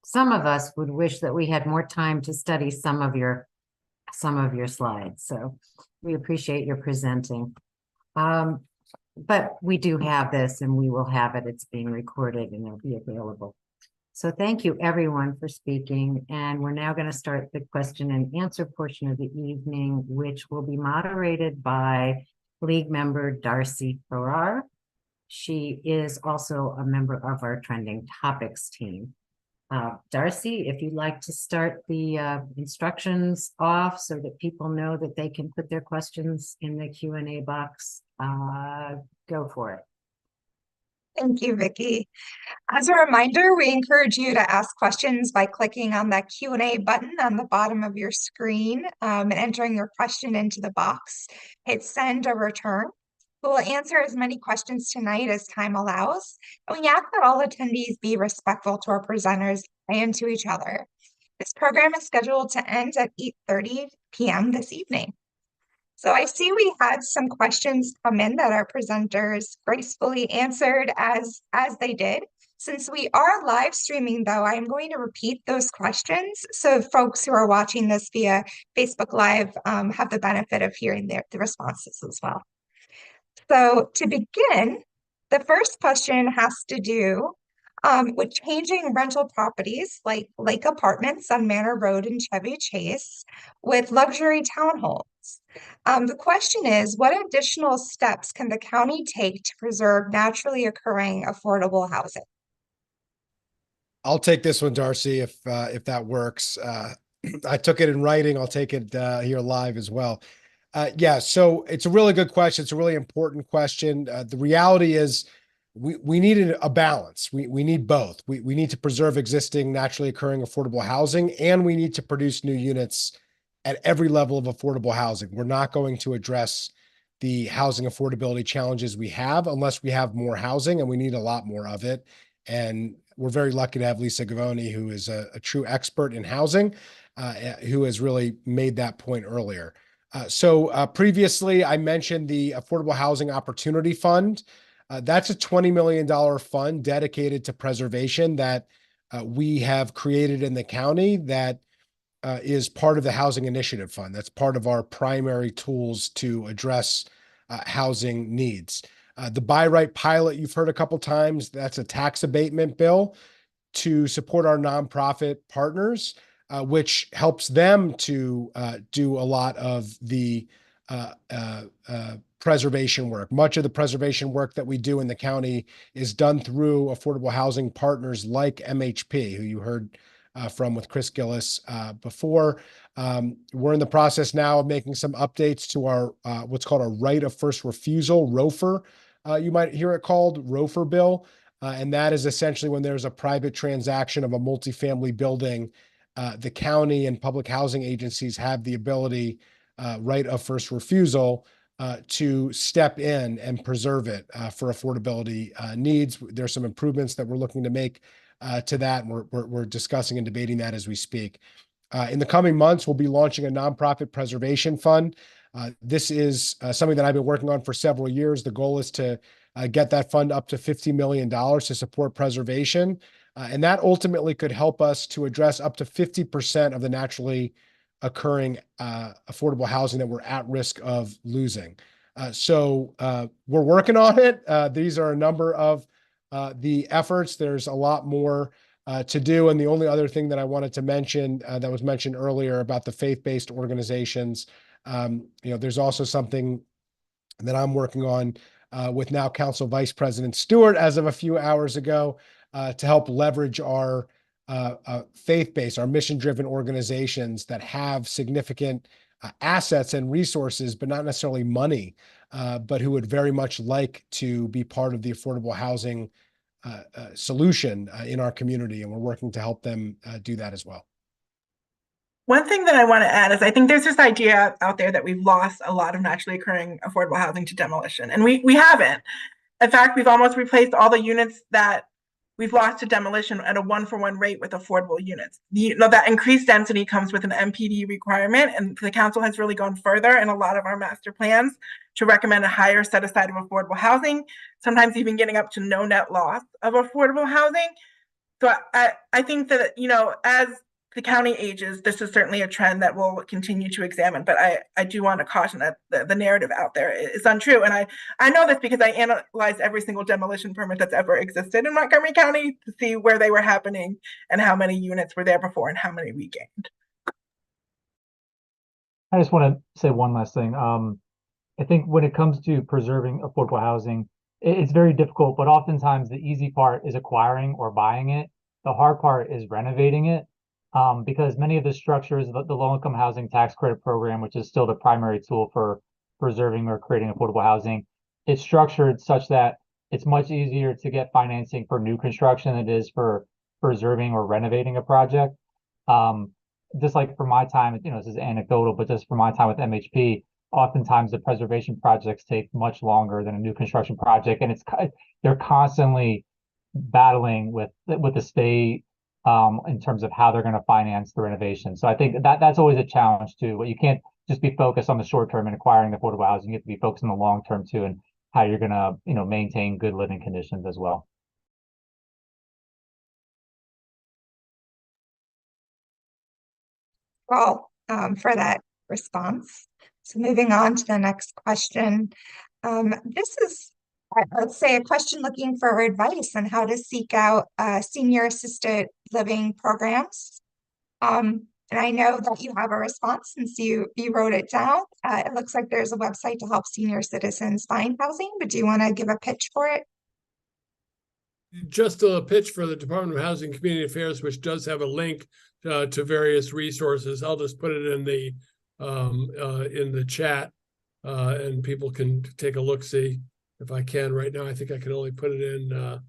S1: some of us would wish that we had more time to study some of your slides. So we appreciate your presenting. But we do have this, and we will have it. It's being recorded and it'll be available. So thank you everyone for speaking. And we're now going to start the question and answer portion of the evening, which will be moderated by League member Darcy Farrar. She is also a member of our Trending Topics team. Darcy, if you'd like to start the instructions off so that people know that they can put their questions in the Q&A box, go for it.
S6: Thank you, Vicki. As a reminder, we encourage you to ask questions by clicking on that Q&A button on the bottom of your screen and entering your question into the box. Hit send or return. We'll answer as many questions tonight as time allows. And we ask that all attendees be respectful to our presenters and to each other. This program is scheduled to end at 8:30 p.m. this evening. So I see we had some questions come in that our presenters gracefully answered as they did. Since we are live streaming, though, I'm going to repeat those questions so folks who are watching this via Facebook Live have the benefit of hearing the responses as well. So to begin, the first question has to do with changing rental properties like Lake Apartments on Manor Road in Chevy Chase with luxury townhomes. The question is, what additional steps can the county take to preserve naturally occurring affordable housing?
S2: I'll take this one, Darcy, if that works. I took it in writing. I'll take it here live as well. Yeah, so it's a really good question. It's a really important question. The reality is we need a balance. We need both. We need to preserve existing naturally occurring affordable housing, and we need to produce new units at every level of affordable housing. We're not going to address the housing affordability challenges we have unless we have more housing, and we need a lot more of it. And we're very lucky to have Lisa GOVONI, who is a true expert in housing, who has really made that point earlier. So previously, I mentioned the Affordable Housing Opportunity Fund. That's a $20 million fund dedicated to preservation that we have created in the county that is part of the Housing Initiative Fund. That's part of our primary tools to address housing needs. The Buy Right pilot you've heard a couple times, that's a tax abatement bill to support our nonprofit partners, which helps them to do a lot of the preservation work. Much of the preservation work that we do in the county is done through affordable housing partners like MHP, who you heard from with Chris GILLIS before. We're in the process now of making some updates to our what's called a right of first refusal, ROFR. You might hear it called ROFR bill. And that is essentially when there's a private transaction of a multifamily building, the county and public housing agencies have the ability, right of first refusal, to step in and preserve it for affordability needs. There's some improvements that we're looking to make to that, and we're discussing and debating that as we speak. In the coming months, we'll be launching a nonprofit preservation fund. This is something that I've been working on for several years. The goal is to get that fund up to $50 million to support preservation. And that ultimately could help us to address up to 50% of the naturally occurring affordable housing that we're at risk of losing. So we're working on it. These are a number of the efforts. There's a lot more to do. And the only other thing that I wanted to mention that was mentioned earlier about the faith-based organizations, there's also something that I'm working on with now Council Vice President Stewart as of a few hours ago to help leverage our faith-based, our mission-driven organizations that have significant assets and resources, but not necessarily money, but who would very much like to be part of the affordable housing solution in our community. And we're working to help them do that as well.
S5: One thing that I want to add is I think there's this idea out there that we've lost a lot of naturally occurring affordable housing to demolition, and we haven't. In fact, we've almost replaced all the units that we've lost to demolition at a 1-for-1 rate with affordable units. That increased density comes with an MPD requirement, and the council has really gone further in a lot of our master plans to recommend a higher set aside of affordable housing, sometimes even getting up to no net loss of affordable housing. So I think that, as the county ages, this is certainly a trend that we'll continue to examine, but I do want to caution that the narrative out there is untrue. And I know this because I analyzed every single demolition permit that's ever existed in Montgomery County to see where they were happening and how many units were there before and how many we gained.
S4: I just want to say one last thing. I think when it comes to preserving affordable housing, it's very difficult, but oftentimes the easy part is acquiring or buying it. The hard part is renovating it. Because many of the structures, the low-income housing tax credit program, which is still the primary tool for preserving or creating affordable housing, it's structured such that it's much easier to get financing for new construction than it is for preserving or renovating a project. Just like for my time, this is anecdotal, but just for my time with MHP, oftentimes the preservation projects take much longer than a new construction project, and they're constantly battling with the state in terms of how they're going to finance the renovation. So I think that's always a challenge too. But you can't just be focused on the short term and acquiring the affordable housing. You have to be focused on the long term too, and how you're going to maintain good living conditions as well.
S6: Well, for that response. So moving on to the next question. This is let's say a question looking for advice on how to seek out senior assisted living programs. And I know that you have a response since you wrote it down. It looks like there's a website to help senior citizens find housing, but do you want to give a pitch for it?
S3: Just a pitch for the Department of Housing and Community Affairs, which does have a link to various resources. I'll just put it in the chat, and people can take a look-see if I can. Right now, I think I can only put it in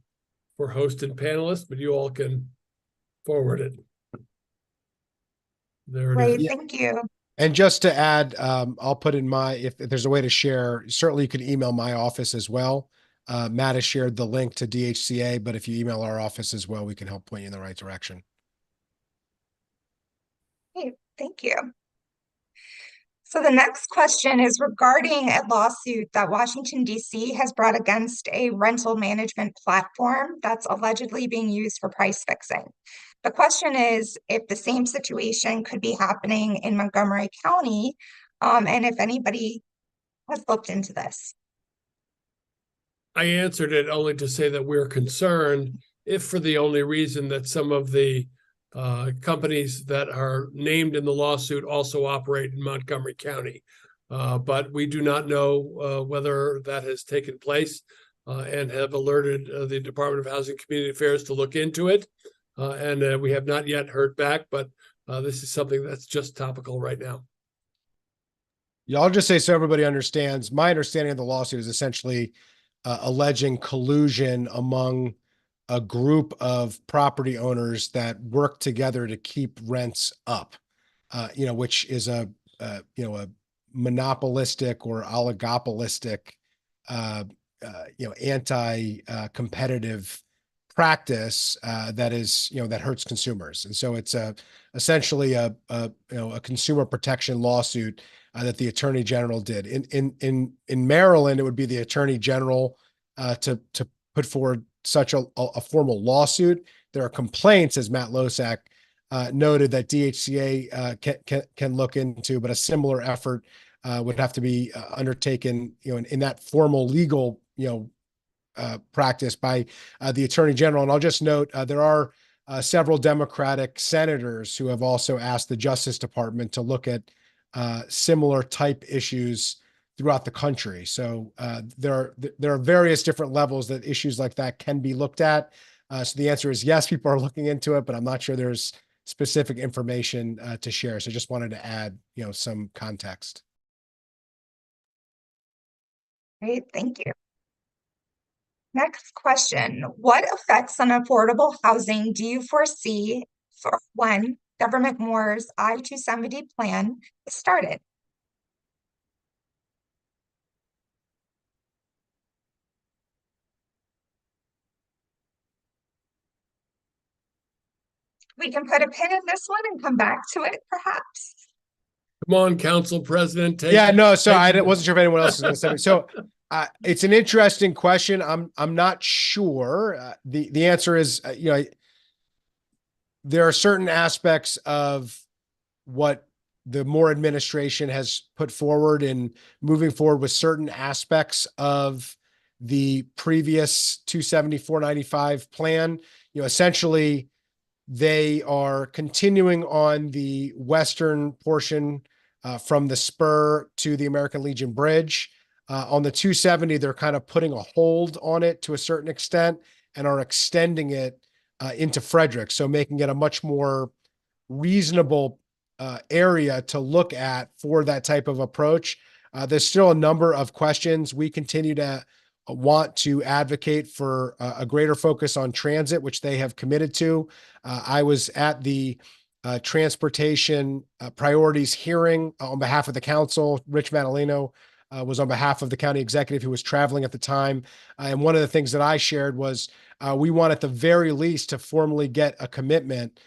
S3: for host and panelists, but you all can forward it. There it
S6: Great,
S3: is.
S6: thank you.
S2: And just to add, I'll put in if there's a way to share, certainly you can email my office as well. Matt has shared the link to DHCA, but if you email our office as well, we can help point you in the right direction.
S6: Okay, thank you. So the next question is regarding a lawsuit that Washington, D.C. has brought against a rental management platform that's allegedly being used for price fixing. The question is if the same situation could be happening in Montgomery County, and if anybody has looked into this.
S3: I answered it only to say that we're concerned, if for the only reason that some of the companies that are named in the lawsuit also operate in Montgomery County. But we do not know whether that has taken place, and have alerted the Department of Housing and Community Affairs to look into it. And we have not yet heard back, but this is something that's just topical right now.
S2: Yeah, I'll just say so everybody understands. My understanding of the lawsuit is essentially alleging collusion among a group of property owners that work together to keep rents up, which is a monopolistic or oligopolistic, anti-competitive practice that hurts consumers. And so it's essentially a consumer protection lawsuit that the Attorney General did. In Maryland, it would be the Attorney General to put forward such a formal lawsuit. There are complaints, as Matt LOSAK noted, that DHCA can look into, but a similar effort would have to be undertaken, in that formal legal, practice by the Attorney General. And I'll just note there are several Democratic senators who have also asked the Justice Department to look at similar type issues throughout the country. So there are various different levels that issues like that can be looked at. So the answer is yes, people are looking into it, but I'm not sure there's specific information to share. So just wanted to add, some context.
S6: Great, thank you. Next question. What effects on affordable housing do you foresee for when Governor Moore's I-270 plan is started? We can put a pin in this one and come back to it, perhaps.
S3: Come on, Council President.
S2: So I wasn't sure if anyone else was going to say it. So it's an interesting question. I'm not sure. The answer is, there are certain aspects of what the Moore administration has put forward in moving forward with certain aspects of the previous 270-495 plan. Essentially, they are continuing on the western portion from the spur to the American Legion Bridge. On the 270, they're kind of putting a hold on it to a certain extent and are extending it into Frederick. So making it a much more reasonable area to look at for that type of approach. There's still a number of questions. We continue to want to advocate for a greater focus on transit, which they have committed to. I was at the transportation priorities hearing on behalf of the council. Rich Madaleno was on behalf of the county executive who was traveling at the time. And one of the things that I shared was we want at the very least to formally get a commitment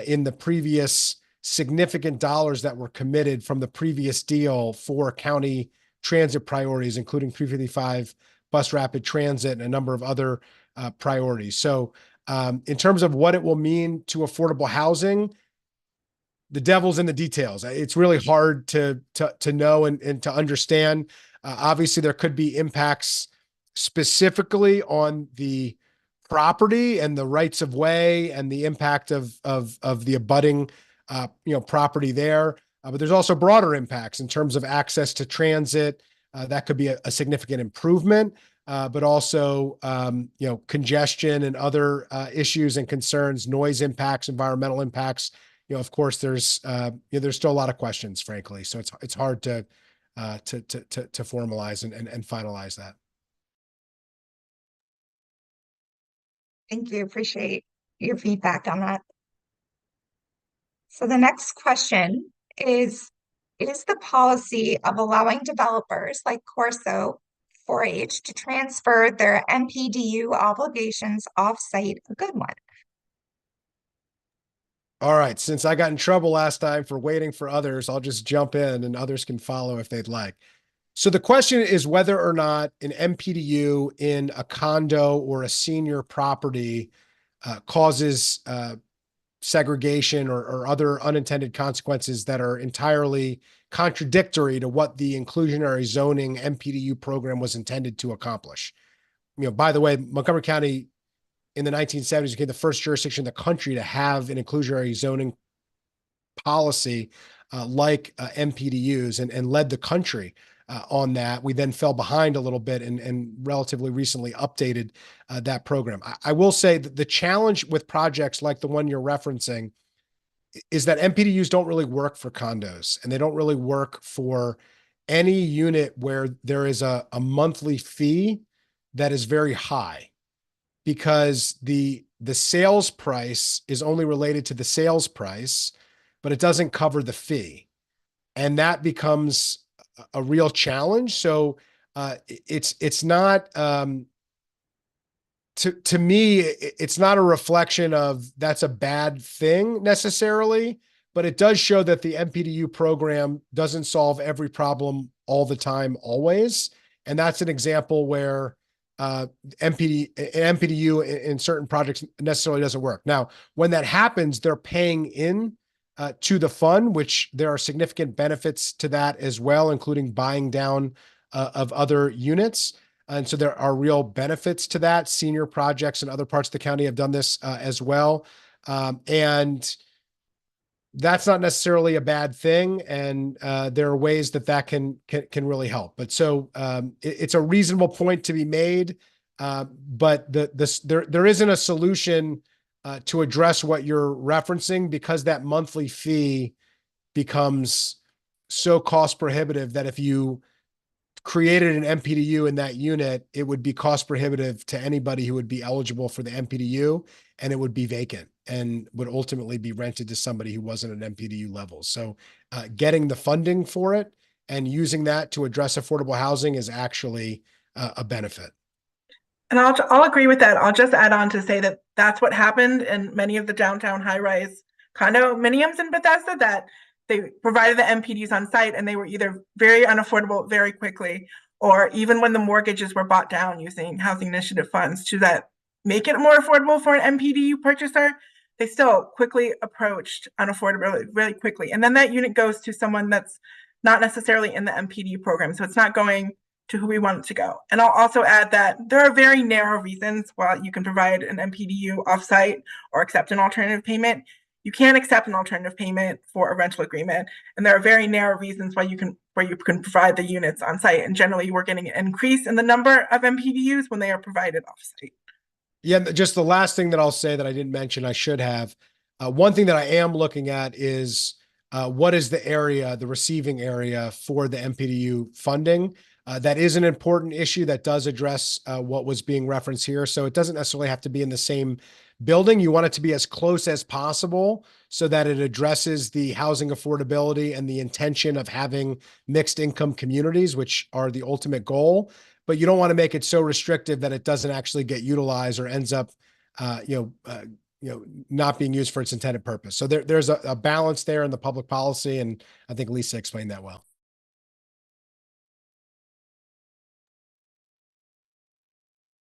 S2: in the previous significant dollars that were committed from the previous deal for county transit priorities, including 355 bus rapid transit and a number of other priorities. So in terms of what it will mean to affordable housing, the devil's in the details. It's really hard to know and to understand. Obviously, there could be impacts specifically on the property and the rights of way and the impact of the abutting, property there. But there's also broader impacts in terms of access to transit. That could be a significant improvement, but also, congestion and other issues and concerns, noise impacts, environmental impacts. Of course, there's still a lot of questions, frankly. So it's hard to formalize and finalize that.
S6: Thank you. Appreciate your feedback on that. So the next question is the policy of allowing developers like Corso 4-H to transfer their MPDU obligations off-site a good one?
S2: All right. Since I got in trouble last time for waiting for others, I'll just jump in and others can follow if they'd like. So the question is whether or not an MPDU in a condo or a senior property causes segregation or other unintended consequences that are entirely contradictory to what the inclusionary zoning MPDU program was intended to accomplish. By the way, Montgomery County in the 1970s became the first jurisdiction in the country to have an inclusionary zoning policy like MPDUs and led the country on that. We then fell behind a little bit and relatively recently updated that program. I will say that the challenge with projects like the one you're referencing is that MPDUs don't really work for condos, and they don't really work for any unit where there is a monthly fee that is very high, because the sales price is only related to the sales price, but it doesn't cover the fee. And that becomes a real challenge. So it's not, to me, it's not a reflection of that's a bad thing necessarily, but it does show that the MPDU program doesn't solve every problem all the time, always. And that's an example where MPDU in certain projects necessarily doesn't work. Now, when that happens, they're paying in to the fund, which there are significant benefits to that as well, including buying down of other units. And so there are real benefits to that. Senior projects in other parts of the county have done this as well. And that's not necessarily a bad thing. And there are ways that can really help. But so it's a reasonable point to be made. But there isn't a solution to address what you're referencing, because that monthly fee becomes so cost prohibitive that if you created an MPDU in that unit, it would be cost prohibitive to anybody who would be eligible for the MPDU, and it would be vacant and would ultimately be rented to somebody who wasn't an MPDU level. So getting the funding for it and using that to address affordable housing is actually a benefit.
S5: And I'll agree with that. I'll just add on to say that that's what happened in many of the downtown high-rise condominiums in Bethesda, that they provided the MPDs on site and they were either very unaffordable very quickly, or even when the mortgages were bought down using housing initiative funds to that make it more affordable for an MPDU purchaser, they still quickly approached unaffordability really quickly. And then that unit goes to someone that's not necessarily in the MPDU program. So it's not going to who we want it to go. And I'll also add that there are very narrow reasons why you can provide an MPDU offsite or accept an alternative payment. You can't accept an alternative payment for a rental agreement. And there are very narrow reasons why you can provide the units on site. And generally we're getting an increase in the number of MPDUs when they are provided offsite.
S2: Yeah, just the last thing that I'll say that I didn't mention, I should have. One thing that I am looking at is what is the area, the receiving area for the MPDU funding. That is an important issue that does address what was being referenced here. So it doesn't necessarily have to be in the same building. You want it to be as close as possible so that it addresses the housing affordability and the intention of having mixed income communities, which are the ultimate goal. But you don't want to make it so restrictive that it doesn't actually get utilized or ends up, not being used for its intended purpose. So there's a balance there in the public policy, and I think Lisa explained that well.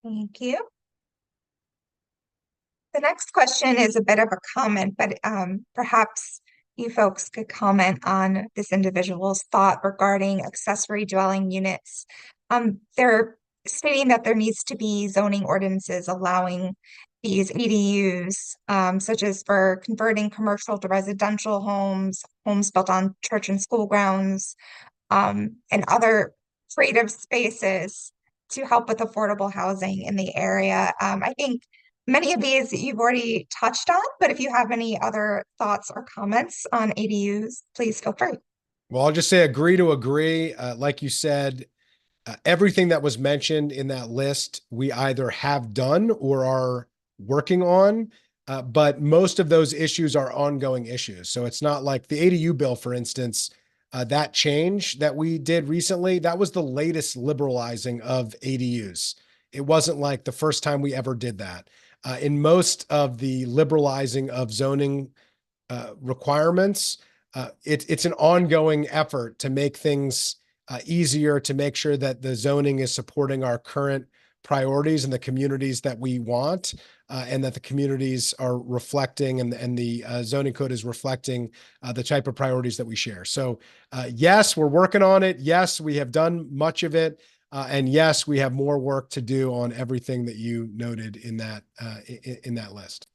S6: Thank you. The next question is a bit of a comment, but perhaps you folks could comment on this individual's thought regarding accessory dwelling units. There stating that there needs to be zoning ordinances allowing these ADUs, such as for converting commercial to residential homes, homes built on church and school grounds, and other creative spaces to help with affordable housing in the area. I think many of these you've already touched on, but if you have any other thoughts or comments on ADUs, please feel free.
S2: Well, I'll just say agree to agree. Like you said, everything that was mentioned in that list, we either have done or are working on, but most of those issues are ongoing issues. So it's not like the ADU bill, for instance, that change that we did recently, that was the latest liberalizing of ADUs. It wasn't like the first time we ever did that. In most of the liberalizing of zoning requirements, it's an ongoing effort to make things easier, to make sure that the zoning is supporting our current priorities and the communities that we want, and that the communities are reflecting and the zoning code is reflecting the type of priorities that we share. So yes, we're working on it. Yes, we have done much of it. And yes, we have more work to do on everything that you noted in that list.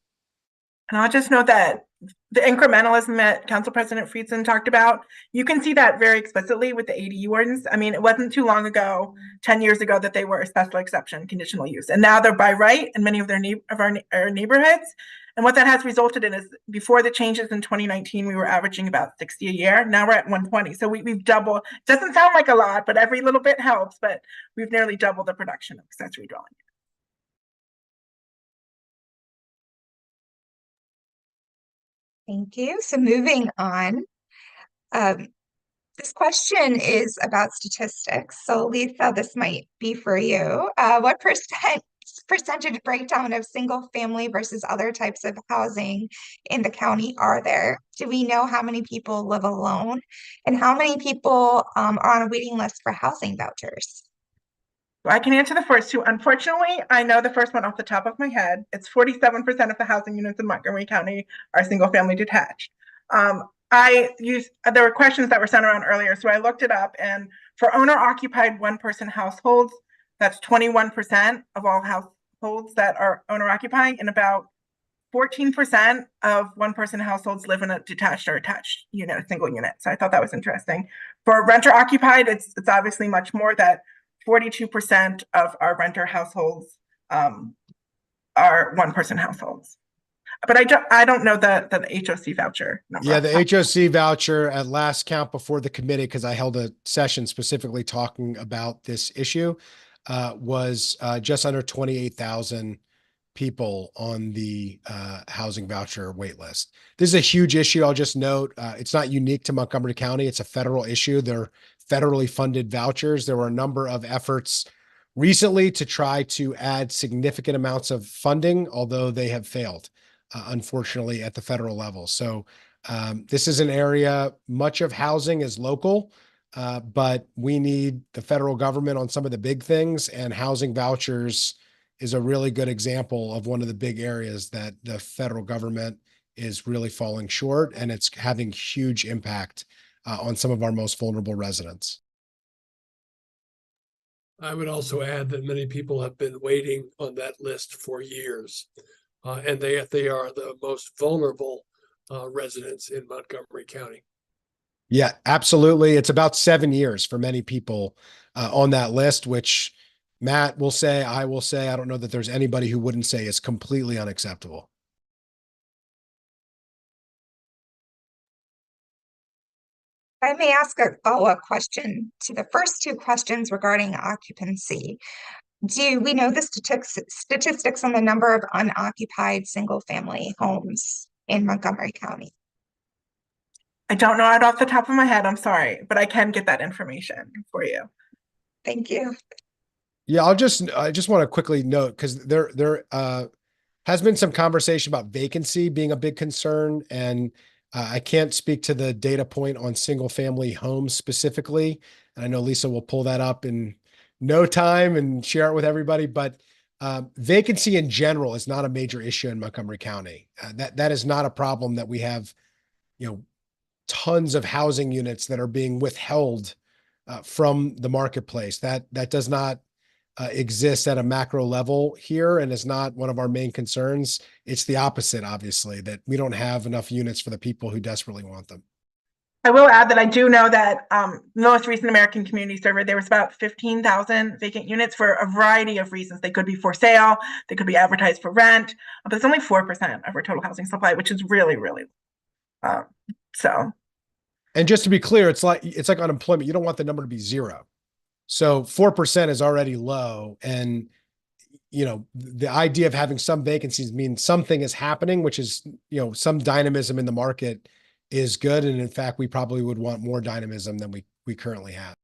S5: And I'll just note that the incrementalism that Council President Friedson talked about, you can see that very explicitly with the ADU ordinance. I mean, it wasn't too long ago, 10 years ago, that they were a special exception, conditional use. And now they're by right in many of our neighborhoods. And what that has resulted in is, before the changes in 2019, we were averaging about 60 a year. Now we're at 120. So we've doubled. It doesn't sound like a lot, but every little bit helps. But we've nearly doubled the production of accessory dwelling.
S6: Thank you. So moving on, this question is about statistics. So Lisa, this might be for you. What percentage breakdown of single family versus other types of housing in the county are there? Do we know how many people live alone, and how many people are on a waiting list for housing vouchers?
S5: I can answer the first two. Unfortunately, I know the first one off the top of my head. It's 47% of the housing units in Montgomery County are single family detached. There were questions that were sent around earlier, so I looked it up, and for owner occupied one person households, that's 21% of all households that are owner occupying, and about 14% of one person households live in a detached or attached unit, a single unit. So I thought that was interesting. For renter occupied, it's obviously much more, that 42% of our renter households are one person households. But I don't know the HOC voucher number.
S2: Yeah, the HOC voucher at last count before the committee, because I held a session specifically talking about this issue, was just under 28,000 people on the housing voucher wait list. This is a huge issue. I'll just note, it's not unique to Montgomery County. It's a federal issue. They're federally funded vouchers. There were a number of efforts recently to try to add significant amounts of funding, although they have failed, unfortunately, at the federal level. So this is an area, much of housing is local, but we need the federal government on some of the big things, and housing vouchers is a really good example of one of the big areas that the federal government is really falling short, and it's having huge impact on some of our most vulnerable residents.
S3: I would also add that many people have been waiting on that list for years, and they are the most vulnerable residents in Montgomery County.
S2: Yeah, absolutely. It's about 7 years for many people on that list, which Matt will say, I will say, I don't know that there's anybody who wouldn't say is completely unacceptable.
S6: I may ask a follow-up question to the first two questions regarding occupancy. Do we know the statistics on the number of unoccupied single-family homes in Montgomery County?
S5: I don't know it off the top of my head, I'm sorry, but I can get that information for you.
S6: Thank you.
S2: Yeah, I just want to quickly note, because there has been some conversation about vacancy being a big concern, and I can't speak to the data point on single family homes specifically. And I know Lisa will pull that up in no time and share it with everybody, but vacancy in general is not a major issue in Montgomery County. That is not a problem that we have, tons of housing units that are being withheld from the marketplace. That does not exists at a macro level here and is not one of our main concerns. It's the opposite, obviously, that we don't have enough units for the people who desperately want them.
S5: I will add that I do know that the most recent American Community Survey, there was about 15,000 vacant units for a variety of reasons. They could be for sale, they could be advertised for rent, but it's only 4% of our total housing supply, which is really, really so.
S2: And just to be clear, it's like unemployment. You don't want the number to be zero. So 4% is already low. And, you know, the idea of having some vacancies means something is happening, which is, you know, some dynamism in the market is good. And in fact, we probably would want more dynamism than we currently have.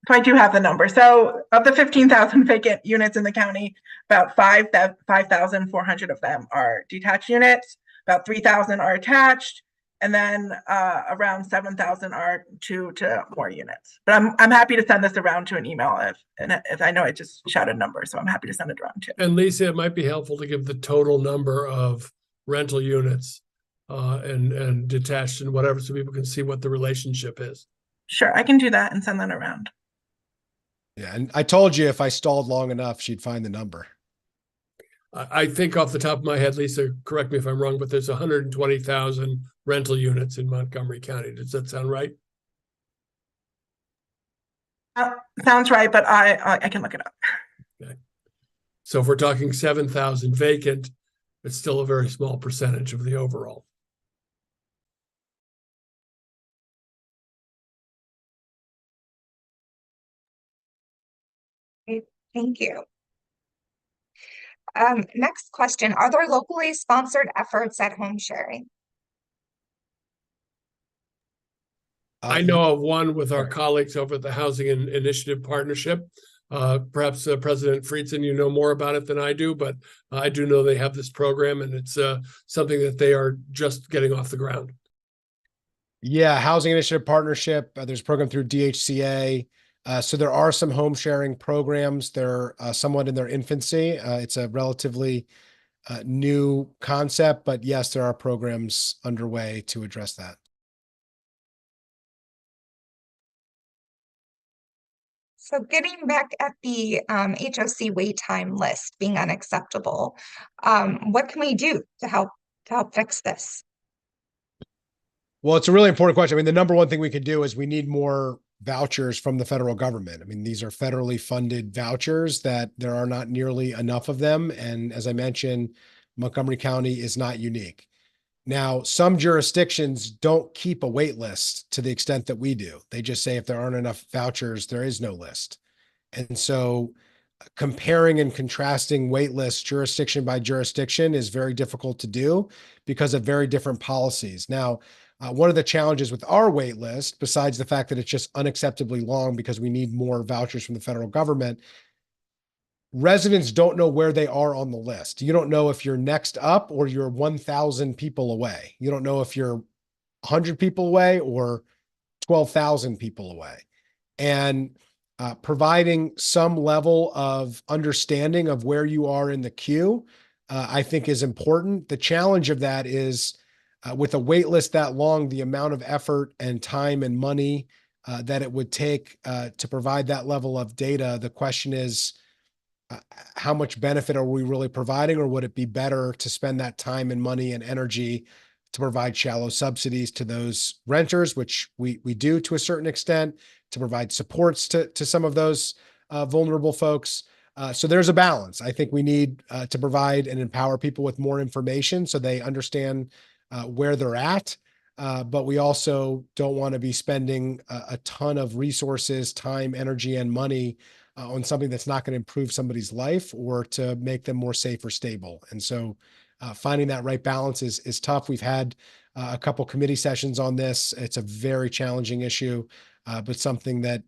S5: So I do have the number. So of the 15,000 vacant units in the county, about 5,400 of them are detached units, about 3,000 are attached, and then around 7,000 are two to more units. But I'm happy to send this around to an email if I know I just shouted numbers, so I'm happy to send it around too.
S3: And Lisa, it might be helpful to give the total number of rental units and detached and whatever, so people can see what the relationship is.
S5: Sure, I can do that and send that around.
S2: Yeah, and I told you if I stalled long enough, she'd find the number.
S3: I think off the top of my head, Lisa, correct me if I'm wrong, but there's 120,000 rental units in Montgomery County. Does that sound right?
S5: Sounds right, but I can look it up.
S3: Okay. So if we're talking 7,000 vacant, it's still a very small percentage of the overall.
S6: Thank you. Next question, are there locally sponsored efforts at home sharing?
S3: I know of one with our colleagues over at the Housing Initiative Partnership. Perhaps President FRIEDSON, you know more about it than I do, but I do know they have this program, and it's something that they are just getting off the ground.
S2: Yeah, Housing Initiative Partnership. There's a program through DHCA. So there are some home sharing programs. They're somewhat in their infancy. It's a relatively new concept, but yes, there are programs underway to address that.
S6: So getting back at the HOC wait time list being unacceptable, what can we do to help fix this?
S2: Well, it's a really important question. I mean, the number one thing we could do is we need more vouchers from the federal government. I mean, these are federally funded vouchers that there are not nearly enough of them. And as I mentioned, Montgomery County is not unique. Now, some jurisdictions don't keep a wait list to the extent that we do. They just say if there aren't enough vouchers, there is no list. And so comparing and contrasting wait lists jurisdiction by jurisdiction is very difficult to do because of very different policies. Now, one of the challenges with our wait list, besides the fact that it's just unacceptably long because we need more vouchers from the federal government, residents don't know where they are on the list. You don't know if you're next up or you're 1,000 people away. You don't know if you're 100 people away or 12,000 people away. And providing some level of understanding of where you are in the queue, I think is important. The challenge of that is with a wait list that long, the amount of effort and time and money that it would take to provide that level of data. The question is, how much benefit are we really providing, or would it be better to spend that time and money and energy to provide shallow subsidies to those renters, which we do to a certain extent, to provide supports to some of those vulnerable folks. So there's a balance. I think we need to provide and empower people with more information so they understand where they're at. But we also don't want to be spending a ton of resources, time, energy, and money on something that's not going to improve somebody's life or to make them more safe or stable. And so finding that right balance is tough. We've had a couple committee sessions on this. It's a very challenging issue, but something that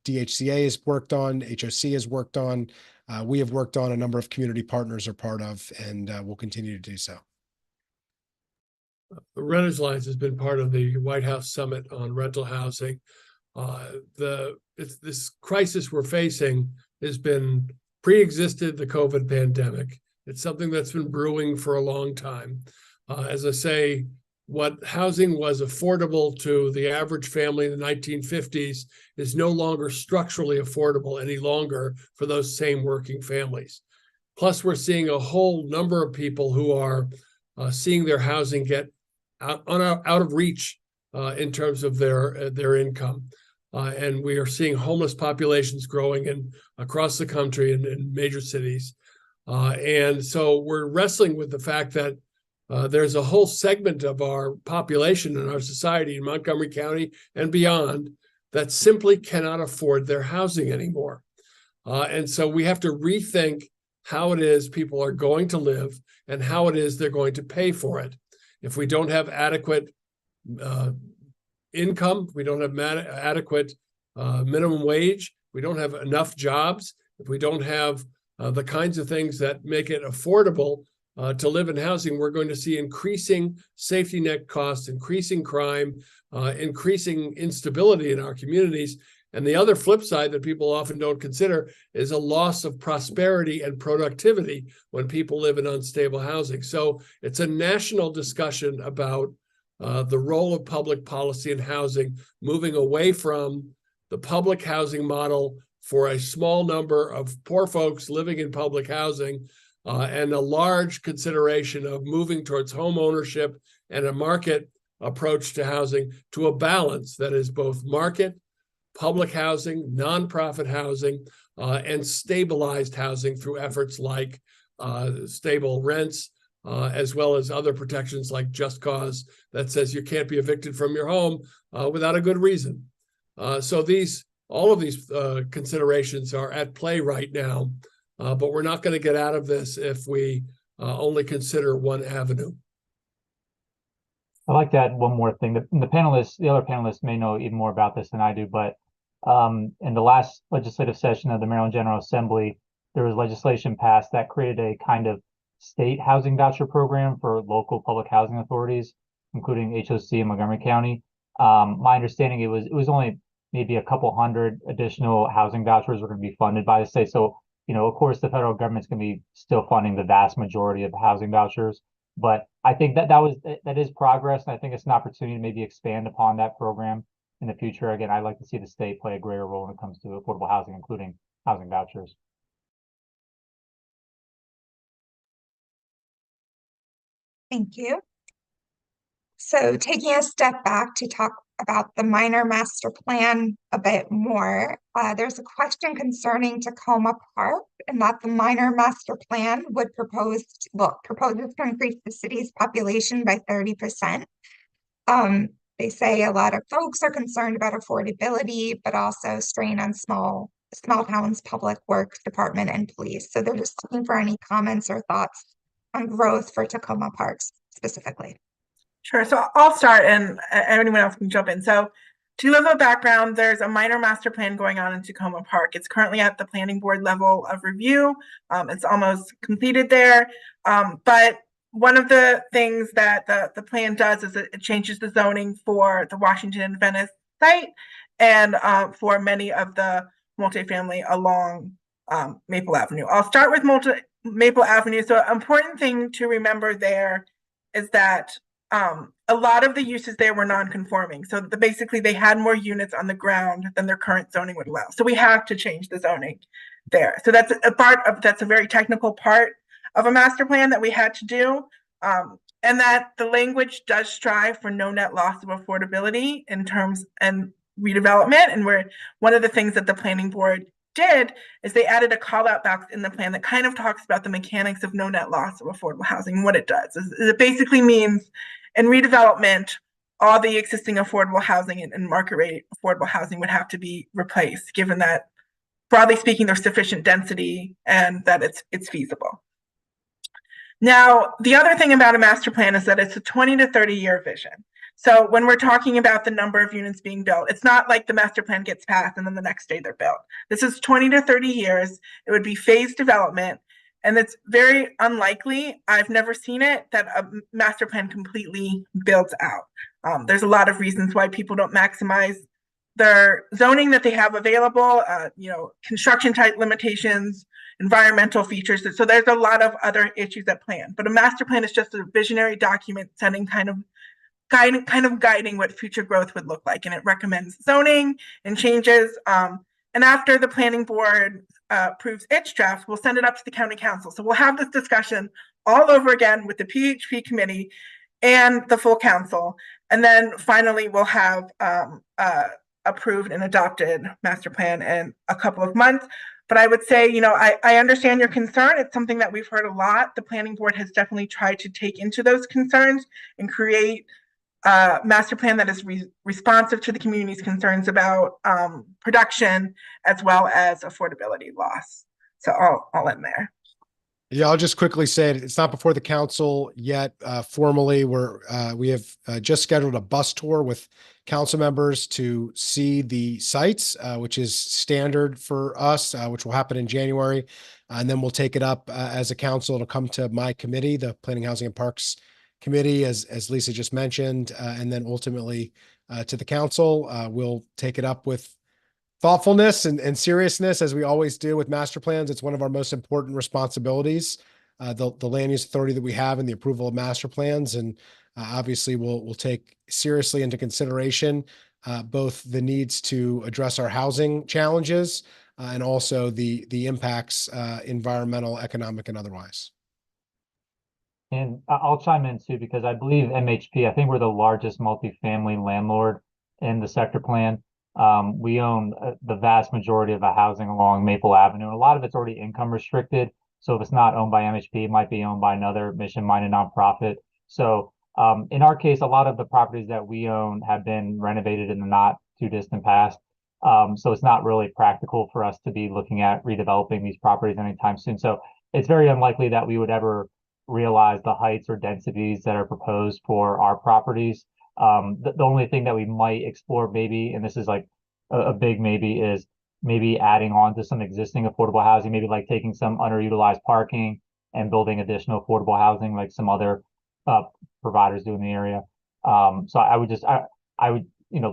S2: DHCA has worked on, HOC has worked on, we have worked on, a number of community partners are part of, and we'll continue to do so.
S3: The Renters Alliance has been part of the White House Summit on rental housing. This crisis we're facing has been pre-existed the COVID pandemic. It's something that's been brewing for a long time. As I say, what housing was affordable to the average family in the 1950s is no longer structurally affordable any longer for those same working families. Plus, we're seeing a whole number of people who are seeing their housing get out of reach in terms of their income. And we are seeing homeless populations growing across the country in major cities. And so we're wrestling with the fact that there's a whole segment of our population in our society in Montgomery County and beyond that simply cannot afford their housing anymore. And so we have to rethink how it is people are going to live and how it is they're going to pay for it. If we don't have adequate income, we don't have adequate minimum wage, we don't have enough jobs, if we don't have the kinds of things that make it affordable to live in housing, we're going to see increasing safety net costs, increasing crime, increasing instability in our communities. And the other flip side that people often don't consider is a loss of prosperity and productivity when people live in unstable housing. So it's a national discussion about the role of public policy in housing, moving away from the public housing model for a small number of poor folks living in public housing and a large consideration of moving towards home ownership and a market approach to housing to a balance that is both market, public housing, nonprofit housing, and stabilized housing through efforts like stable rents, as well as other protections like Just Cause that says you can't be evicted from your home without a good reason. So all of these considerations are at play right now, but we're not going to get out of this if we only consider one avenue.
S4: I'd like to add one more thing. The other panelists may know even more about this than I do, but in the last legislative session of the Maryland General Assembly, there was legislation passed that created a kind of state housing voucher program for local public housing authorities, including HOC in Montgomery County. My understanding, it was only maybe a couple hundred additional housing vouchers were going to be funded by the state. So, of course, the federal government's going to be still funding the vast majority of the housing vouchers. But I think that is progress, and I think it's an opportunity to maybe expand upon that program in the future. Again, I'd like to see the state play a greater role when it comes to affordable housing, including housing vouchers.
S6: Thank you. So taking a step back to talk about the minor master plan a bit more, there's a question concerning Tacoma Park, and that the minor master plan would proposes to increase the city's population by 30%. They say a lot of folks are concerned about affordability, but also strain on small towns, public works department, and police. So they're just looking for any comments or thoughts on growth for Tacoma Parks specifically.
S5: Sure. So I'll start and anyone else can jump in. So to give a background, there's a minor master plan going on in Tacoma Park. It's currently at the planning board level of review. It's almost completed there. But one of the things that the plan does is it changes the zoning for the Washington and Venice site and for many of the multifamily along Maple Avenue. I'll start with Maple Avenue. So an important thing to remember there is that a lot of the uses there were non-conforming. So basically they had more units on the ground than their current zoning would allow. So we have to change the zoning there. So that's a very technical part of a master plan that we had to do. And that the language does strive for no net loss of affordability in terms and redevelopment. And one of the things that the planning board did is they added a call out box in the plan that kind of talks about the mechanics of no net loss of affordable housing. What it does is it basically means in redevelopment, all the existing affordable housing and market rate affordable housing would have to be replaced, given that, broadly speaking, there's sufficient density and that it's feasible. Now, the other thing about a master plan is that it's a 20 to 30 year vision. So when we're talking about the number of units being built, it's not like the master plan gets passed and then the next day they're built. This is 20 to 30 years. It would be phased development. And it's very unlikely, I've never seen it, that a master plan completely builds out. There's a lot of reasons why people don't maximize their zoning that they have available, construction type limitations, environmental features. So there's a lot of other issues at plan. But a master plan is just a visionary document setting kind of kind of guiding what future growth would look like. And it recommends zoning and changes. And after the planning board approves its draft, we'll send it up to the county council. So we'll have this discussion all over again with the PHP committee and the full council. And then finally, we'll have approved and adopted master plan in a couple of months. But I would say, you know, I understand your concern. It's something that we've heard a lot. The planning board has definitely tried to take into those concerns and create a master plan that is responsive to the community's concerns about production as well as affordability loss. So I'll end there.
S2: Yeah, I'll just quickly say it's not before the council yet. Formally, we have just scheduled a bus tour with council members to see the sites, which is standard for us, which will happen in January. And then we'll take it up as a council. It'll come to my committee, the Planning, Housing, and Parks Committee, as Lisa just mentioned, and then ultimately to the council. We'll take it up with thoughtfulness and seriousness, as we always do with master plans. It's one of our most important responsibilities, the land use authority that we have in the approval of master plans. And obviously we'll take seriously into consideration both the needs to address our housing challenges and also the impacts, environmental, economic, and otherwise.
S4: And I'll chime in too, because I believe MHP, I think we're the largest multifamily landlord in the sector plan. We own the vast majority of the housing along Maple Avenue, and a lot of it's already income restricted. So if it's not owned by MHP, it might be owned by another mission-minded nonprofit. So in our case, a lot of the properties that we own have been renovated in the not too distant past. So it's not really practical for us to be looking at redeveloping these properties anytime soon. So it's very unlikely that we would ever realize the heights or densities that are proposed for our properties. The only thing that we might explore maybe, and this is like a big maybe, is maybe adding on to some existing affordable housing, maybe like taking some underutilized parking and building additional affordable housing like some other providers do in the area. So I would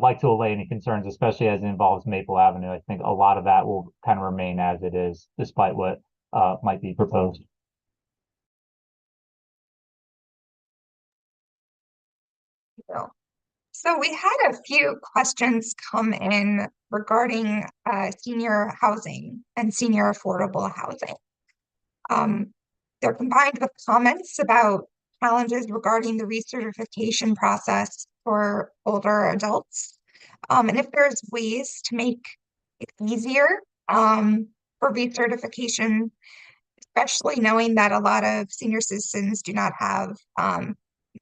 S4: like to allay any concerns, especially as it involves Maple Avenue. I think a lot of that will kind of remain as it is, despite what might be proposed.
S6: So we had a few questions come in regarding senior housing and senior affordable housing. They're combined with comments about challenges regarding the recertification process for older adults. And if there's ways to make it easier for recertification, especially knowing that a lot of senior citizens do not have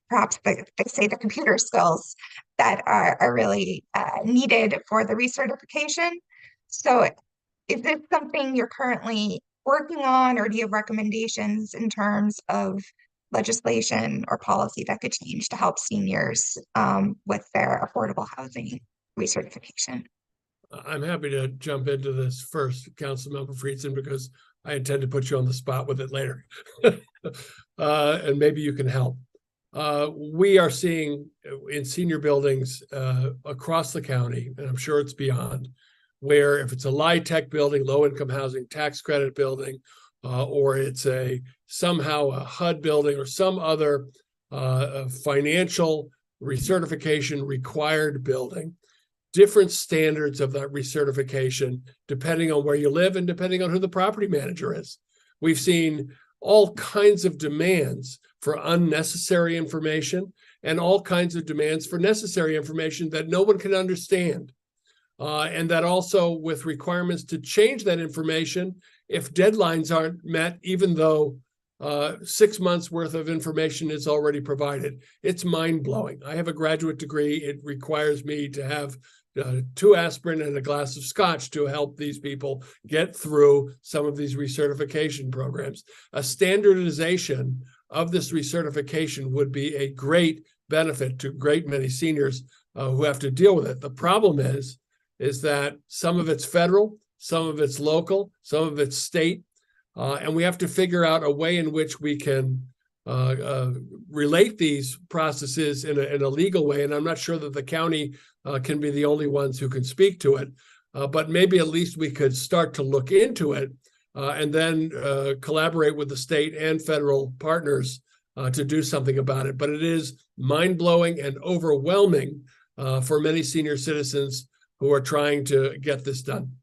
S6: perhaps they say the computer skills that are really needed for the recertification. So is this something you're currently working on, or do you have recommendations in terms of legislation or policy that could change to help seniors with their affordable housing recertification?
S3: I'm happy to jump into this first, Councilmember FRIEDSON, because I intend to put you on the spot with it later. And maybe you can help. We are seeing in senior buildings across the county, and I'm sure it's beyond, where if it's a LIHTC building, low-income housing tax credit building, or it's somehow a HUD building or some other financial recertification required building, different standards of that recertification depending on where you live and depending on who the property manager is. We've seen all kinds of demands for unnecessary information and all kinds of demands for necessary information that no one can understand. And that also with requirements to change that information if deadlines aren't met, even though 6 months worth of information is already provided. It's mind-blowing. I have a graduate degree. It requires me to have 2 aspirin and a glass of scotch to help these people get through some of these recertification programs. A standardization of this recertification would be a great benefit to great many seniors who have to deal with it. The problem is that some of it's federal, some of it's local, some of it's state, and we have to figure out a way in which we can relate these processes in a legal way. And I'm not sure that the county can be the only ones who can speak to it, but maybe at least we could start to look into it and then collaborate with the state and federal partners to do something about it. But it is mind-blowing and overwhelming for many senior citizens who are trying to get this done.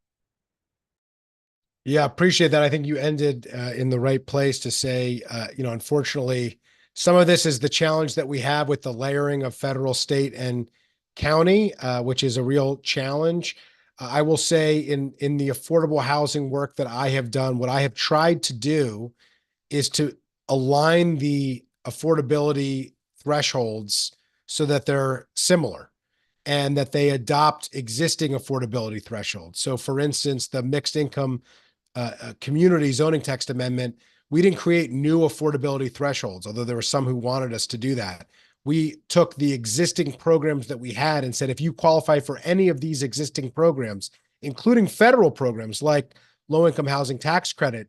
S2: Yeah, appreciate that. I think you ended in the right place to say, unfortunately, some of this is the challenge that we have with the layering of federal, state, and county, which is a real challenge. I will say in the affordable housing work that I have done, what I have tried to do is to align the affordability thresholds so that they're similar and that they adopt existing affordability thresholds. So for instance, the mixed income community zoning text amendment, we didn't create new affordability thresholds, although there were some who wanted us to do that. We took the existing programs that we had and said, if you qualify for any of these existing programs, including federal programs like low-income housing tax credit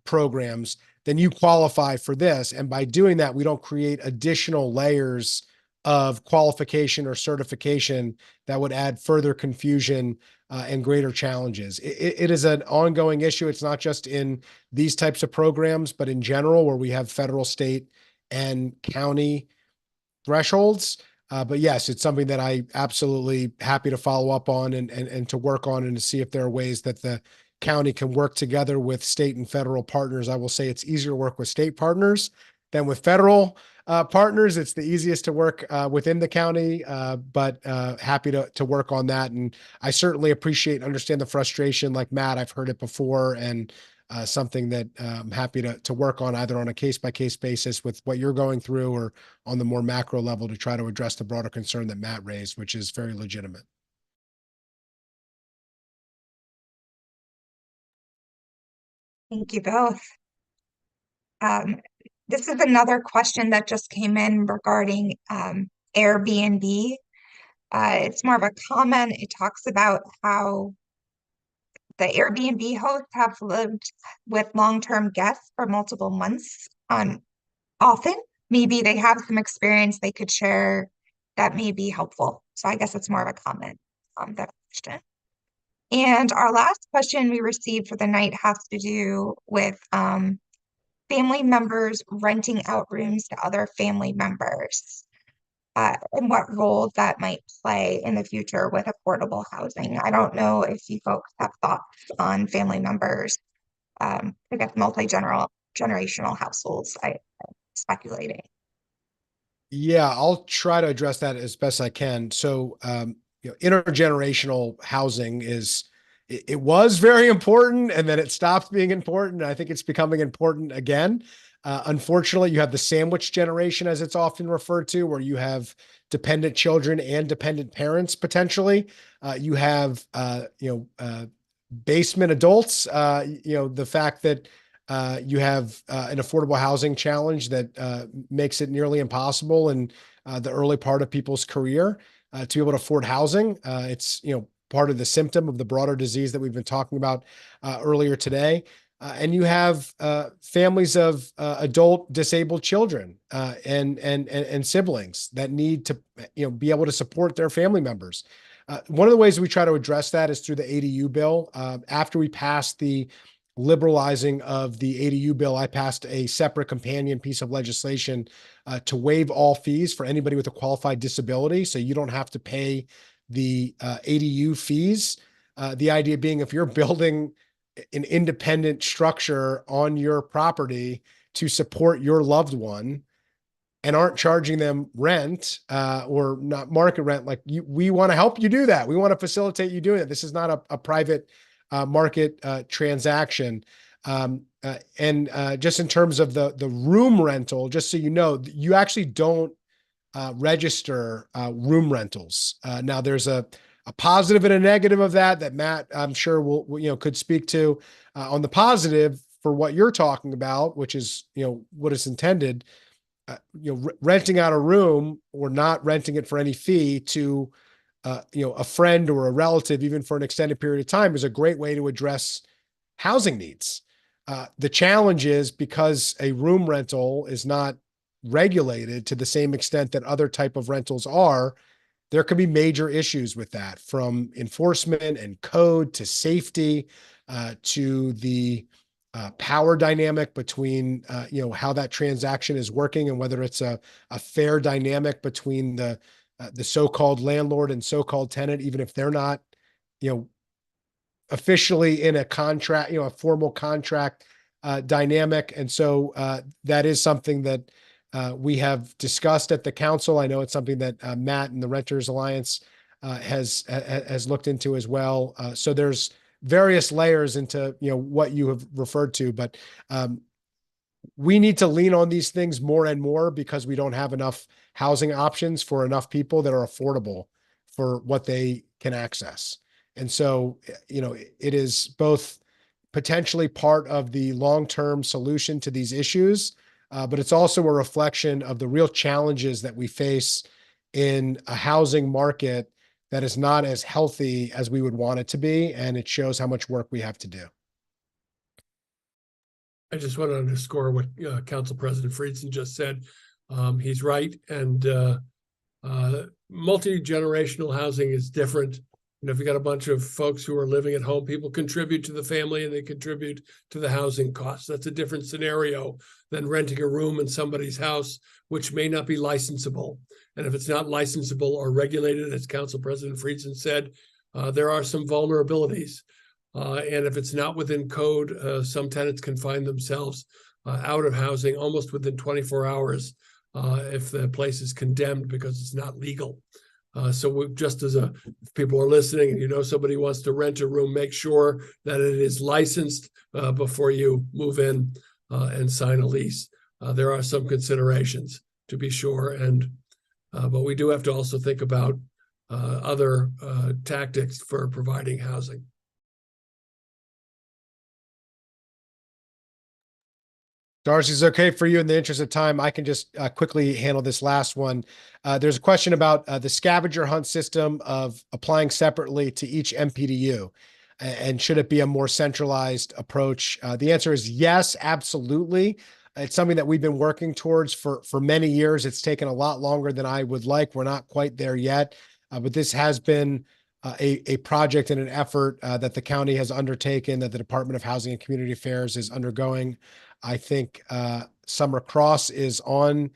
S2: programs, then you qualify for this. And by doing that, we don't create additional layers of qualification or certification that would add further confusion and greater challenges. It is an ongoing issue. It's not just in these types of programs, but in general, where we have federal, state, and county thresholds. But yes, it's something that I absolutely happy to follow up on and to work on and to see if there are ways that the county can work together with state and federal partners. I will say it's easier to work with state partners than with federal partners. It's the easiest to work within the county, but happy to work on that. And I certainly appreciate and understand the frustration. Like Matt, I've heard it before, and something that I'm happy to work on either on a case-by-case basis with what you're going through or on the more macro level to try to address the broader concern that Matt raised, which is very legitimate.
S6: Thank you both. This is another question that just came in regarding Airbnb. It's more of a comment. It talks about how the Airbnb hosts have lived with long-term guests for multiple months often. Maybe they have some experience they could share that may be helpful. So I guess it's more of a comment on that question. And our last question we received for the night has to do with family members renting out rooms to other family members, and what role that might play in the future with affordable housing. I don't know if you folks have thoughts on family members, I guess multi-generational households. I'm speculating.
S2: Yeah, I'll try to address that as best I can. So, intergenerational housing it was very important, and then it stopped being important. I think it's becoming important again. Unfortunately, you have the sandwich generation, as it's often referred to, where you have dependent children and dependent parents potentially. You have, basement adults. The fact that you have an affordable housing challenge that makes it nearly impossible in the early part of people's career to be able to afford housing. It's part of the symptom of the broader disease that we've been talking about earlier today. And you have families of adult disabled children and siblings that need to be able to support their family members. One of the ways we try to address that is through the ADU bill. After we passed the liberalizing of the ADU bill, I passed a separate companion piece of legislation to waive all fees for anybody with a qualified disability. So you don't have to pay the ADU fees. The idea being, if you're building an independent structure on your property to support your loved one and aren't charging them rent or not market rent, we want to help you do that. We want to facilitate you doing it. This is not a private market transaction. And just in terms of the room rental, just so you know, you actually don't register room rentals. Now there's a positive and a negative of that Matt, I'm sure could speak to. On the positive, for what you're talking about, which is, what is intended, renting out a room or not renting it for any fee to, a friend or a relative, even for an extended period of time, is a great way to address housing needs. The challenge is, because a room rental is not regulated to the same extent that other type of rentals are, there could be major issues with that, from enforcement and code to safety, to the power dynamic between, how that transaction is working and whether it's a fair dynamic between the so-called landlord and so-called tenant, even if they're not, officially in a contract, a formal contract dynamic. And so that is something that we have discussed at the council. I know it's something that Matt and the Renters Alliance has looked into as well. So there's various layers into what you have referred to, but we need to lean on these things more and more because we don't have enough housing options for enough people that are affordable for what they can access. And so, it is both potentially part of the long-term solution to these issues, but it's also a reflection of the real challenges that we face in a housing market that is not as healthy as we would want it to be. And it shows how much work we have to do.
S3: I just want to underscore what Council President Friedson just said. He's right. And multi-generational housing is different. If you got a bunch of folks who are living at home, people contribute to the family and they contribute to the housing costs. That's a different scenario than renting a room in somebody's house, which may not be licensable. And if it's not licensable or regulated, as Council President Friedson said, there are some vulnerabilities. And if it's not within code, some tenants can find themselves out of housing almost within 24 hours if the place is condemned because it's not legal. So just as if people are listening and somebody wants to rent a room, make sure that it is licensed before you move in and sign a lease. There are some considerations to be sure, but we do have to also think about other tactics for providing housing.
S2: Darcy, is it okay for you in the interest of time? I can just quickly handle this last one. There's a question about the scavenger hunt system of applying separately to each MPDU. And should it be a more centralized approach? The answer is yes, absolutely. It's something that we've been working towards for many years. It's taken a lot longer than I would like. We're not quite there yet, but this has been a project and an effort that the county has undertaken, that the Department of Housing and Community Affairs is undergoing. I think Summer Cross is on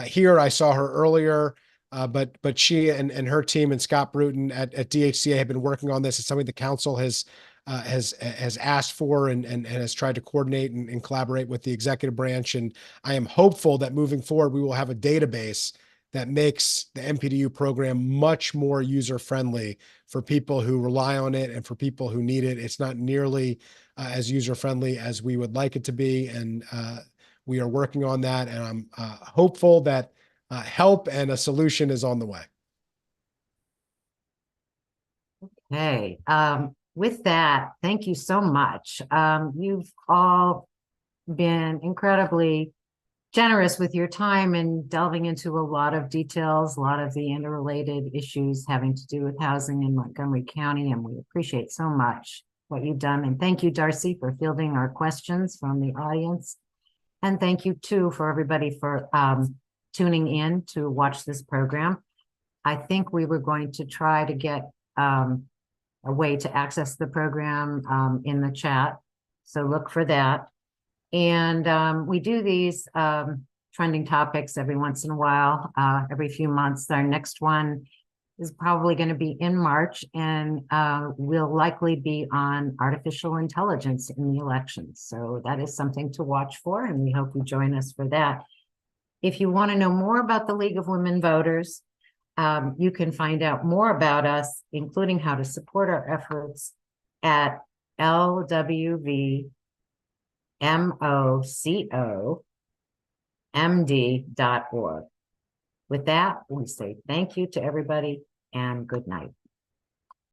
S2: here. I saw her earlier, but she and her team and Scott Bruton at DHCA have been working on this. It's something the council has asked for and has tried to coordinate and collaborate with the executive branch. And I am hopeful that moving forward, we will have a database that makes the MPDU program much more user-friendly for people who rely on it and for people who need it. It's not nearly as user-friendly as we would like it to be. And we are working on that. And I'm hopeful that help and a solution is on the way.
S1: Okay. With that, thank you so much. You've all been incredibly generous with your time and delving into a lot of details, a lot of the interrelated issues having to do with housing in Montgomery County, and we appreciate so much what you've done. And thank you, Darcy, for fielding our questions from the audience. And thank you, too, for everybody for tuning in to watch this program. I think we were going to try to get a way to access the program in the chat, so look for that. And we do these trending topics every once in a while, every few months. Our next one is probably going to be in March, and will likely be on artificial intelligence in the elections. So that is something to watch for, and we hope you join us for that. If you want to know more about the League of Women Voters, you can find out more about us, including how to support our efforts, at LWVMOCOMD.org. With that, we say thank you to everybody and good night.